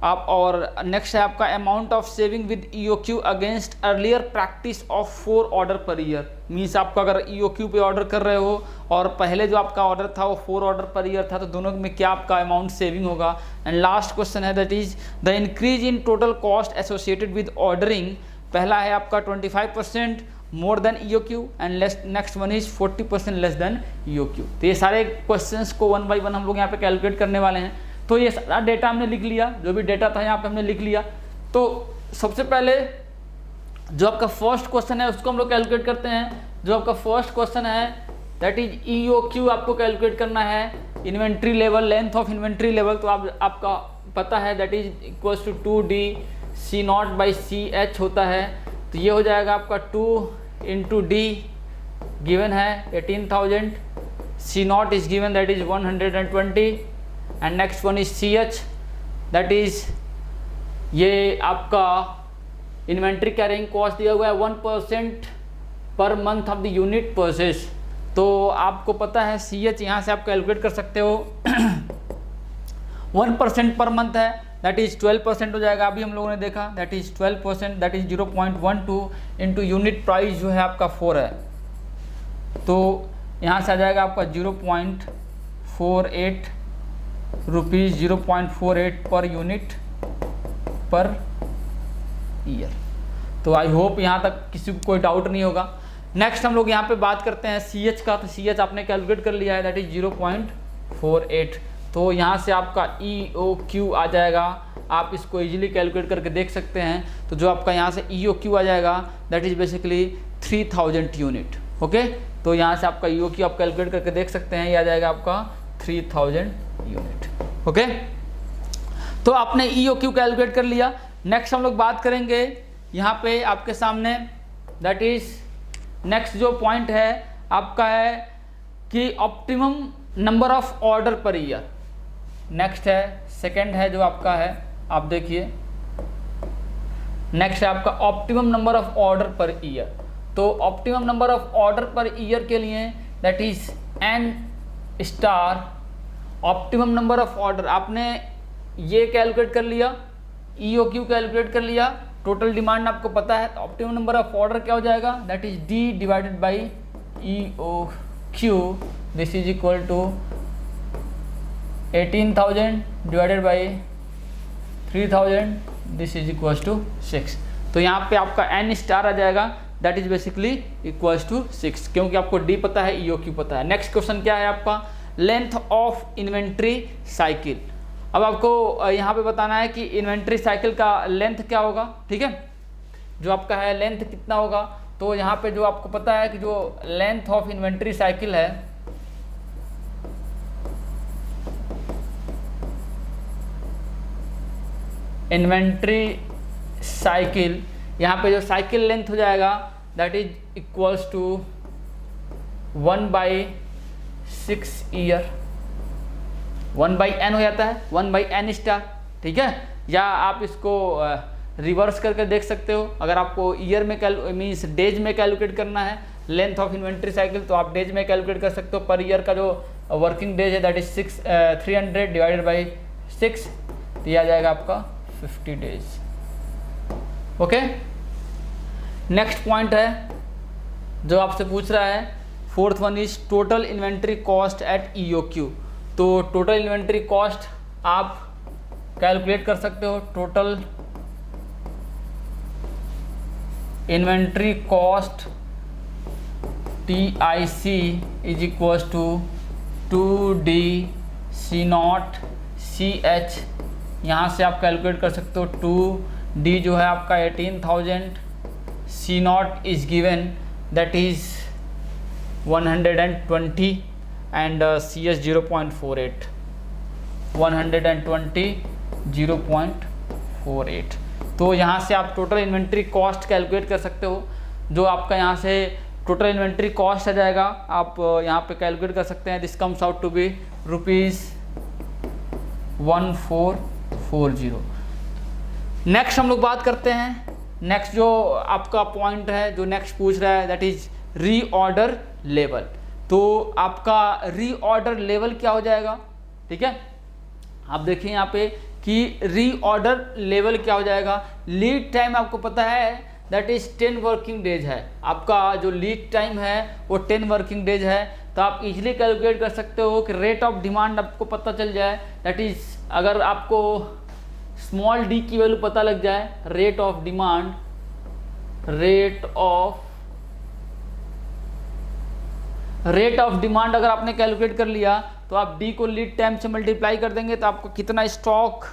आप, और next है आपका amount of saving with EOQ against earlier practice of 4 order per year. Means आपका अगर EOQ पे order कर रहे हो और पहले जो आपका ऑर्डर था वो 4 ऑर्डर पर ईयर था, तो दोनों में क्या आपका अमाउंट सेविंग होगा। एंड लास्ट क्वेश्चन है that is the increase in total cost associated with ordering. पहला है आपका 25% more than EOQ and next one is 40% less then EOQ। तो ये सारे क्वेश्चंस को 1 बाय 1 हम लोग यहाँ पे कैलकुलेट करने वाले हैं। तो ये सारा डेटा हमने लिख लिया, जो भी डेटा था यहाँ पे हमने लिख लिया। तो सबसे पहले जो आपका फर्स्ट क्वेश्चन है उसको हम लोग कैलकुलेट करते हैं। जो आपका फर्स्ट क्वेश्चन है दैट इज EOQ आपको कैलकुलेट करना है, inventory level, length of inventory level. तो आपका पता है that is equals to 2D C0/CH होता है। तो ये हो जाएगा आपका 2 × D गिवन है 18,000, C0 is given that is 120 and next one is CH that is ये आपका इन्वेंट्री कैरिंग कॉस्ट दिया हुआ है 1% per month of the unit purchase. तो आपको पता है CH यहाँ से आप कैलकुलेट कर सकते हो 1% पर मंथ है दैट इज 12% हो जाएगा। अभी हम लोगों ने देखा that is 12%, that is 0.12 into unit price जो है आपका 4 है। तो यहाँ से आ जाएगा आपका 0.48 रुपीज़, 0.48 पर यूनिट पर ईयर। तो आई होप यहाँ तक किसी को कोई डाउट नहीं होगा। नेक्स्ट हम लोग यहाँ पे बात करते हैं CH का। तो CH आपने कैलकुलेट कर लिया है दैट इज 0.48। तो यहाँ से आपका EOQ आ जाएगा, आप इसको इजीली कैलकुलेट करके देख सकते हैं। तो जो आपका यहाँ से EOQ आ जाएगा that is basically 3000 unit. Okay, तो यहाँ से आपका EOQ आप कैलकुलेट करके देख सकते हैं, ये आ जाएगा आपका 3000 यूनिट। ओके, तो आपने EOQ कैलकुलेट कर लिया। नेक्स्ट हम लोग बात करेंगे यहाँ पे आपके सामने, दैट इज नेक्स्ट जो पॉइंट है आपका है कि optimum number of order per year. Next है, सेकंड है जो आपका है, आप देखिए नेक्स्ट है आपका optimum number of order per year. तो optimum number of order per year के लिए that is N star optimum number of order. आपने ये कैलकुलेट कर लिया, EOQ कैलकुलेट कर लिया, टोटल डिमांड आपको पता है, तो ऑप्टिमम नंबर ऑफ ऑर्डर क्या हो जाएगा, that is D divided by EOQ, this is equal to 18,000 divided by 3,000, this is equal to 6। तो यहाँ पे आपका N स्टार आ जाएगा, that is basically equals to 6, क्योंकि आपको D पता है, EOQ पता है। नेक्स्ट क्वेश्चन क्या है आपका, लेंथ ऑफ इन्वेंट्री साइकिल। अब आपको यहाँ पे बताना है कि इन्वेंट्री साइकिल का लेंथ क्या होगा, ठीक है, जो आपका है लेंथ कितना होगा। तो यहाँ पे जो आपको पता है कि जो लेंथ ऑफ इन्वेंट्री साइकिल है, इन्वेंट्री साइकिल, यहाँ पे जो साइकिल लेंथ हो जाएगा that is equals to 1/6 year, 1/n हो जाता है, 1/n स्टार, ठीक है। या आप इसको रिवर्स करके देख सकते हो, अगर आपको ईयर में मीन्स डेज में कैलकुलेट करना है लेंथ ऑफ इन्वेंट्री साइकिल, तो आप डेज में कैलकुलेट कर सकते हो। पर ईयर का जो वर्किंग डेज है दैट इज 300 डिवाइडेड बाई 6, तो यह आ जाएगा आपका 50 डेज। ओके, नेक्स्ट पॉइंट है जो आपसे पूछ रहा है, fourth one is total inventory cost at EOQ। तो टोटल इन्वेंट्री कॉस्ट आप कैलकुलेट कर सकते हो, total inventory cost TIC is equal to 2DC0CH। यहाँ से आप कैलकुलेट कर सकते हो, 2D जो है आपका 18,000, C0 is given that is 120 and CS 0.48, 120 0.48। तो यहाँ से आप टोटल इन्वेंट्री कॉस्ट कैलकुलेट कर सकते हो। जो आपका यहाँ से टोटल इन्वेंट्री कॉस्ट आ जाएगा, आप यहाँ पे कैलकुलेट कर सकते हैं, this comes out to be ₹1440। Next हम लोग बात करते हैं, नेक्स्ट जो आपका पॉइंट है जो नेक्स्ट पूछ रहा है दैट इज रीऑर्डर लेवल। तो आपका रीऑर्डर लेवल क्या हो जाएगा, ठीक है, आप देखिए यहाँ पे कि रीऑर्डर लेवल क्या हो जाएगा। लीड टाइम आपको पता है दैट इज 10 वर्किंग डेज है, आपका जो लीड टाइम है वो 10 वर्किंग डेज है। तो आप इजीली कैलकुलेट कर सकते हो कि रेट ऑफ डिमांड आपको पता चल जाए, दैट इज अगर आपको स्मॉल d की वैल्यू पता लग जाए, rate of demand, rate of demand अगर आपने कैलकुलेट कर लिया तो आप d को लीड टाइम से मल्टीप्लाई कर देंगे, तो आपको कितना स्टॉक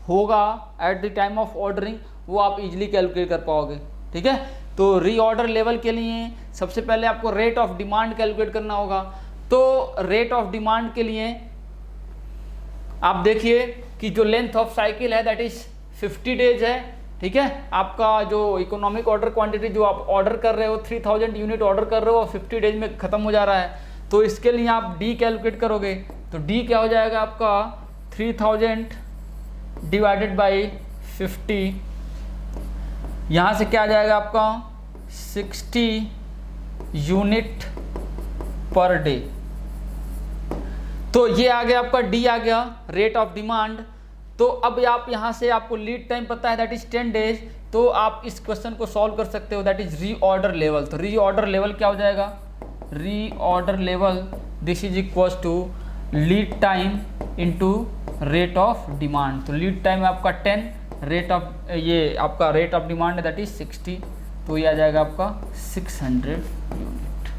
होगा eight the time of ordering वो आप इजीली कैलकुलेट कर पाओगे, ठीक है। तो रीऑर्डर लेवल के लिए सबसे पहले आपको रेट ऑफ डिमांड कैलकुलेट करना होगा। तो रेट ऑफ डिमांड के लिए आप देखिए कि जो लेंथ ऑफ साइकिल है दैट इज 50 डेज है, ठीक है। आपका जो इकोनॉमिक ऑर्डर क्वांटिटी जो आप ऑर्डर कर रहे हो 3000 यूनिट ऑर्डर कर रहे हो और 50 डेज में ख़त्म हो जा रहा है, तो इसके लिए आप D कैलकुलेट करोगे। तो D क्या हो जाएगा आपका 3000 डिवाइडेड बाई 50, यहाँ से क्या आ जाएगा आपका 60 यूनिट पर डे। तो ये आ गया आपका D आ गया रेट ऑफ डिमांड। तो अब आप यहाँ से आपको लीड टाइम पता है दैट इज 10 डेज, तो आप इस क्वेश्चन को सॉल्व कर सकते हो दैट इज रीऑर्डर लेवल। तो रीऑर्डर लेवल क्या हो जाएगा, reorder level this is equal to lead time into rate of demand. तो लीड टाइम आपका 10, रेट ऑफ ये आपका रेट ऑफ डिमांड है दैट इज 60, तो ये आ जाएगा आपका 600 यूनिट।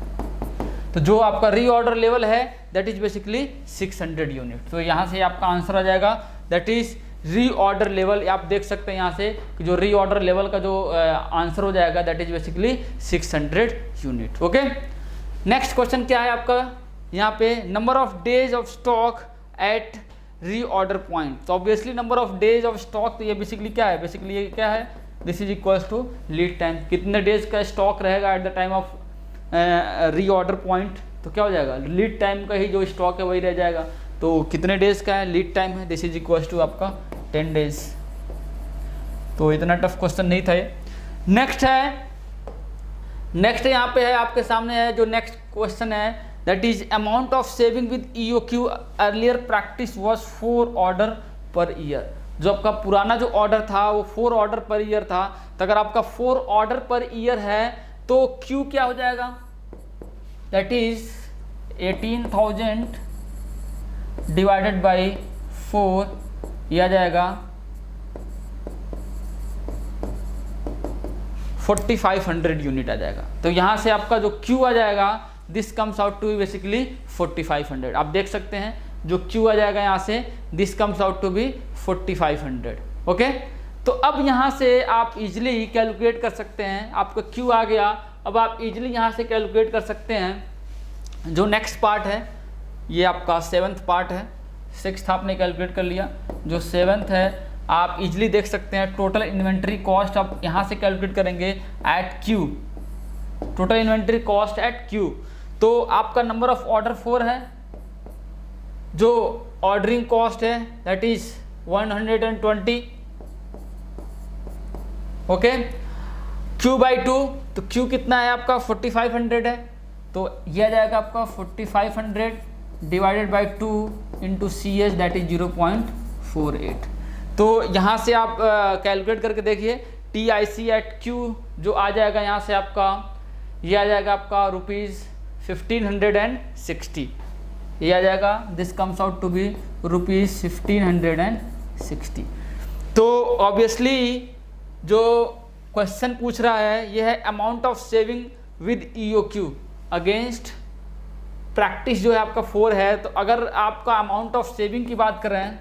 तो जो आपका रीऑर्डर लेवल है दैट इज बेसिकली 600 यूनिट। तो यहाँ से आपका आंसर आ जाएगा दैट इज रीऑर्डर लेवल। आप देख सकते हैं यहाँ से कि जो रीऑर्डर लेवल का जो आंसर हो जाएगा that is basically 600 unit. Okay, next question क्या है आपका यहाँ पे, number of days of stock at reorder point. तो obviously number of days of stock, तो ये बेसिकली क्या है, बेसिकली ये क्या है, this is equals to lead time. कितने डेज का स्टॉक रहेगा at the time of reorder point, तो क्या हो जाएगा, लीड टाइम का ही जो स्टॉक है वही रह जाएगा। तो कितने डेज का है लीड टाइम है, दिस इज इक्वल्स टू आपका 10 डेज। तो इतना टफ क्वेश्चन नहीं था ये। नेक्स्ट यहाँ पे है आपके सामने है जो नेक्स्ट क्वेश्चन है that is amount of saving with EOQ earlier practice was 4 order per year. जो आपका पुराना जो ऑर्डर था वो 4 ऑर्डर पर ईयर था, तो अगर आपका 4 ऑर्डर पर ईयर है तो Q क्या हो जाएगा, दैट इज 18,000 डिवाइडेड बाई 4, यह आ जाएगा 4500 यूनिट आ जाएगा। तो यहाँ से आपका जो Q आ जाएगा this comes out to basically 4500। आप देख सकते हैं जो Q आ जाएगा यहाँ से this comes out to be 4500। Okay, तो अब यहाँ से आप इजिली कैलकुलेट कर सकते हैं, आपका Q आ गया। अब आप इजिली यहाँ से कैलकुलेट कर सकते हैं जो नेक्स्ट पार्ट है, ये आपका 7th पार्ट है। 6th आपने कैलकुलेट कर लिया, जो 7th है आप इजिली देख सकते हैं। टोटल इन्वेंट्री कॉस्ट आप यहाँ से कैलकुलेट करेंगे at Q, total inventory cost at Q। तो आपका नंबर ऑफ ऑर्डर 4 है, जो ऑर्डरिंग कॉस्ट है that is 120। Okay, Q by 2, तो Q कितना है आपका 4500 है, तो यह आ जाएगा आपका 4500 divided by 2 into CS that is 0.48। तो यहाँ से आप कैलकुलेट करके देखिए TIC एट Q जो आ जाएगा यहाँ से आपका, ये आ जाएगा आपका ₹1560, ये आ जाएगा this comes out to be ₹1560। तो ऑब्वियसली जो क्वेश्चन पूछ रहा है ये है amount of saving with EOQ against practice जो है आपका 4 है। तो अगर आपका अमाउंट ऑफ सेविंग की बात करें,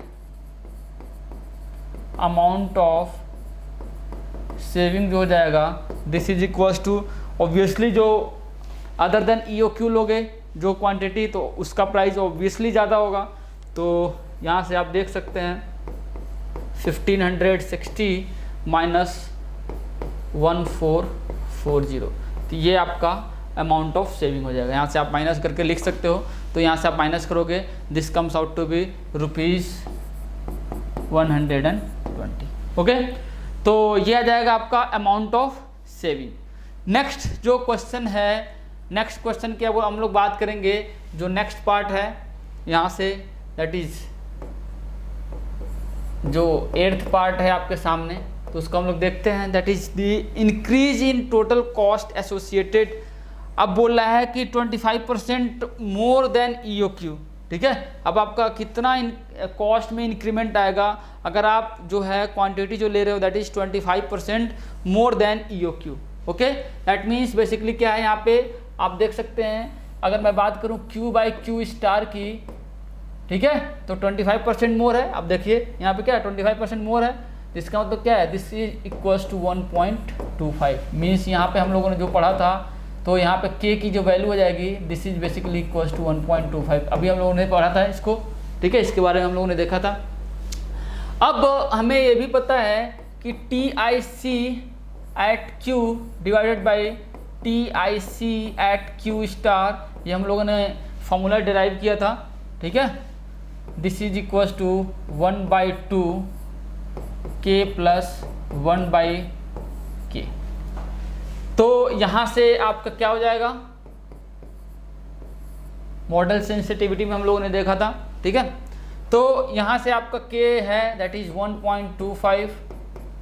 अमाउंट ऑफ सेविंग जो हो जाएगा this is equals to obviously जो अदर देन EOQ लोगे जो क्वांटिटी, तो उसका प्राइस ऑब्वियसली ज़्यादा होगा। तो यहाँ से आप देख सकते हैं 1560 माइनस 1440, तो ये आपका अमाउंट ऑफ सेविंग हो जाएगा। यहाँ से आप माइनस करके लिख सकते हो, तो यहाँ से आप माइनस करोगे this comes out to be ₹120। Okay, तो ये आ जाएगा आपका अमाउंट ऑफ सेविंग। नेक्स्ट जो क्वेश्चन है, नेक्स्ट क्वेश्चन की अब हम लोग बात करेंगे जो नेक्स्ट पार्ट है यहाँ से, दैट इज जो 8th पार्ट है आपके सामने, तो उसको हम लोग देखते हैं that is the increase in total cost associated. अब बोल रहा है कि 25% मोर देन EOQ। ठीक है, अब आपका कितना कॉस्ट में इंक्रीमेंट आएगा अगर आप जो है क्वांटिटी जो ले रहे हो that is 25% more than EOQ। Okay, that means basically क्या है यहाँ पे आप देख सकते हैं, अगर मैं बात करूँ Q बाई Q स्टार की, ठीक है, तो 25% मोर है। अब देखिए यहाँ पे क्या है 25% मोर है, इसका मतलब क्या है, this is equals to 1.25। Means यहाँ पे हम लोगों ने जो पढ़ा था तो यहाँ पे K की जो वैल्यू हो जाएगी this is basically equals to 1.25। अभी हम लोगों ने पढ़ा था इसको, ठीक है, इसके बारे में हम लोगों ने देखा था। अब हमें ये भी पता है कि TIC at Q divided by TIC at Q star, ये हम लोगों ने फॉर्मूला डिराइव किया था। ठीक है, this is equals to 1/2 K plus 1/K। तो यहाँ से आपका क्या हो जाएगा, मॉडल सेंसिटिविटी में हम लोगों ने देखा था। ठीक है, तो यहाँ से आपका K है दैट इज 1.25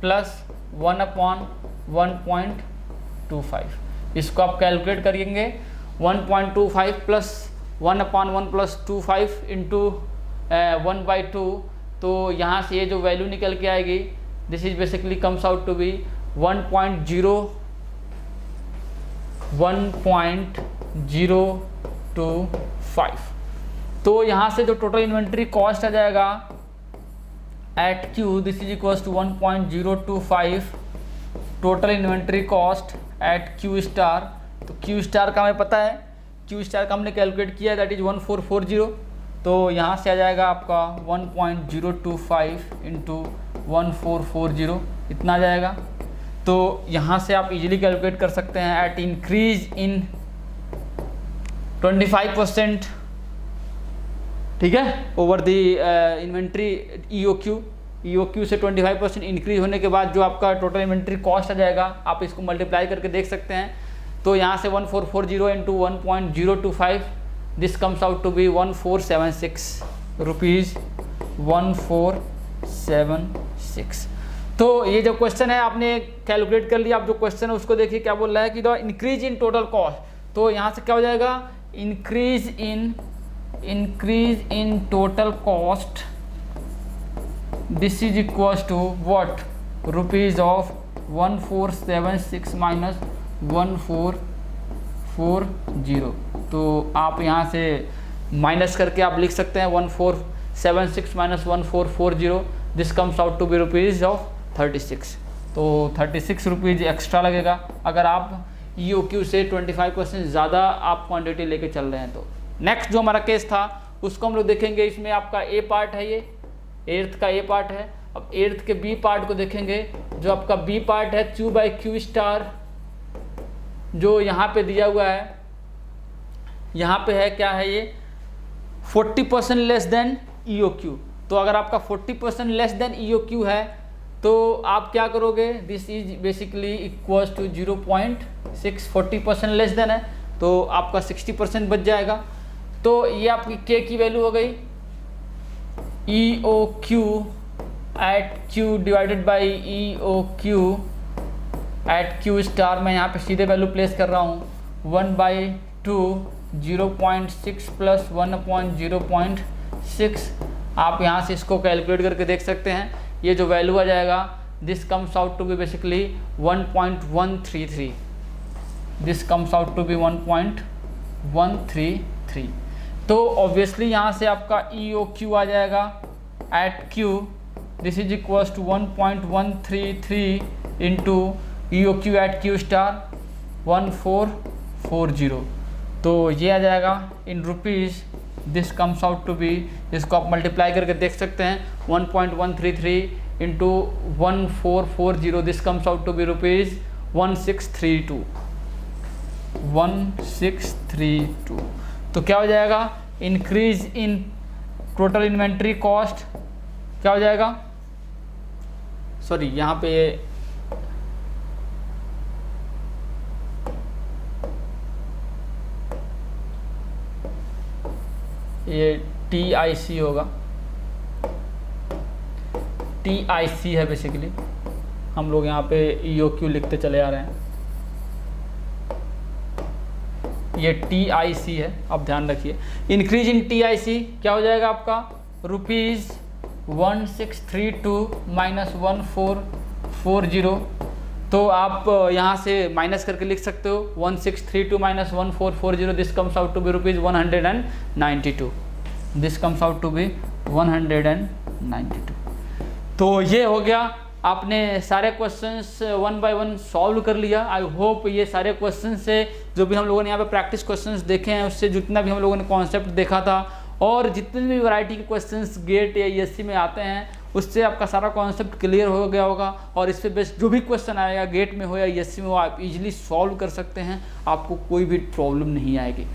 प्लस 1/1.25। इसको आप कैलकुलेट करेंगे 1.25 प्लस 1/1+25 इंटू 1/2, तो यहाँ से ये जो वैल्यू निकल के आएगी this is basically comes out to be 1.01 0.025। तो यहाँ से जो टोटल इन्वेंट्री कॉस्ट आ जाएगा at Q, this is equals to 1.025 total inventory cost at Q star. तो Q स्टार का हमें पता है, Q स्टार का हमने कैलकुलेट किया है, दैट इज 1440। तो यहाँ से आ जाएगा आपका 1.025 इंटू 1440, इतना आ जाएगा। तो यहाँ से आप इजीली कैलकुलेट कर सकते हैं एट इंक्रीज इन 25%, ठीक है, ओवर द इन्वेंट्री EOQ से 25% इंक्रीज होने के बाद जो आपका टोटल इन्वेंट्री कॉस्ट आ जाएगा, आप इसको मल्टीप्लाई करके देख सकते हैं। तो यहाँ से 1440 into 1.025, this comes out to be 1476 rupees, 1476। तो ये जो क्वेश्चन है आपने कैलकुलेट कर लिया। आप जो क्वेश्चन है उसको देखिए क्या बोल रहा है कि the increase in total cost. तो यहाँ से क्या हो जाएगा, increase in total cost, this is equals to what, rupees of 1476 minus 1440। तो आप यहाँ से माइनस करके आप लिख सकते हैं 1476 minus 1440, this comes out to be rupees of 36। तो 36 रुपीज़ एक्स्ट्रा लगेगा अगर आप EOQ से 25% ज़्यादा आप क्वांटिटी लेके चल रहे हैं। तो नेक्स्ट जो हमारा केस था उसको हम लोग देखेंगे। इसमें आपका A पार्ट है, ये 8th का A पार्ट है। अब 8th के B पार्ट को देखेंगे। जो आपका B पार्ट है Q बाई Q स्टार, जो यहाँ पे दिया हुआ है, यहाँ पे है क्या है, ये 40% लेस देन EOQ। तो अगर आपका 40% लेस देन EOQ है तो आप क्या करोगे, this is basically equals to 0.6, 40% less than है तो आपका 60% बच जाएगा। तो ये आपकी K की वैल्यू हो गई EOQ at Q divided by EOQ at Q star. मैं यहाँ पे सीधे वैल्यू प्लेस कर रहा हूँ 1/2, 0.6 प्लस 1/0.6। आप यहाँ से इसको कैलकुलेट करके देख सकते हैं। ये जो वैल्यू आ जाएगा, this comes out to be basically 1.133, this comes out to be 1.133। तो ऑब्वियसली यहाँ से आपका EOQ आ जाएगा at Q, this is equals to 1.133 into EOQ at Q star 1440। तो ये आ जाएगा in rupees, this comes out to be, इसको आप मल्टीप्लाई करके देख सकते हैं 1.133 into 1440, this comes out to be rupees 1632। तो क्या हो जाएगा, increase in total inventory cost क्या हो जाएगा, सॉरी यहाँ पे ये TIC होगा, TIC है बेसिकली। हम लोग यहाँ पे EOQ लिखते चले आ रहे हैं, ये TIC है, आप ध्यान रखिए। इंक्रीज इन TIC क्या हो जाएगा आपका, रुपीज़ 1632 माइनस 1440। तो आप यहाँ से माइनस करके लिख सकते हो 1632 minus 1440, this comes out to be rupees 192, this comes out to be 192। तो ये हो गया, आपने सारे क्वेश्चंस 1 बाय 1 सॉल्व कर लिया। आई होप ये सारे क्वेश्चंस से जो भी हम लोगों ने यहाँ पे प्रैक्टिस क्वेश्चंस देखे हैं, उससे जितना भी हम लोगों ने कॉन्सेप्ट देखा था और जितने भी वैरायटी के क्वेश्चंस गेट या ESC में आते हैं, उससे आपका सारा कॉन्सेप्ट क्लियर हो गया होगा। और इससे बेस्ट जो भी क्वेश्चन आएगा गेट में हो या ESC में हो, आप इजीली सॉल्व कर सकते हैं, आपको कोई भी प्रॉब्लम नहीं आएगी।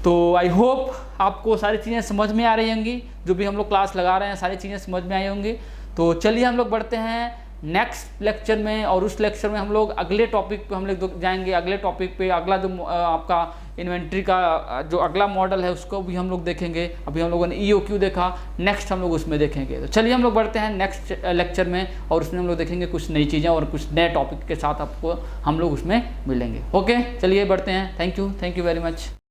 तो आई होप आपको सारी चीज़ें समझ में आ रही होंगी, जो भी हम लोग क्लास लगा रहे हैं सारी चीज़ें समझ में आई होंगी। तो चलिए हम लोग बढ़ते हैं नेक्स्ट लेक्चर में, और उस लेक्चर में हम लोग अगले टॉपिक पे हम लोग जाएंगे। अगले टॉपिक पे अगला जो आपका इन्वेंट्री का जो अगला मॉडल है उसको भी हम लोग देखेंगे। अभी हम लोगों ने EOQ देखा, नेक्स्ट हम लोग उसमें देखेंगे। तो चलिए हम लोग बढ़ते हैं नेक्स्ट लेक्चर में, और उसमें हम लोग देखेंगे कुछ नई चीज़ें और कुछ नए टॉपिक के साथ आपको हम लोग उसमें मिलेंगे। ओके, चलिए बढ़ते हैं। Thank you very much.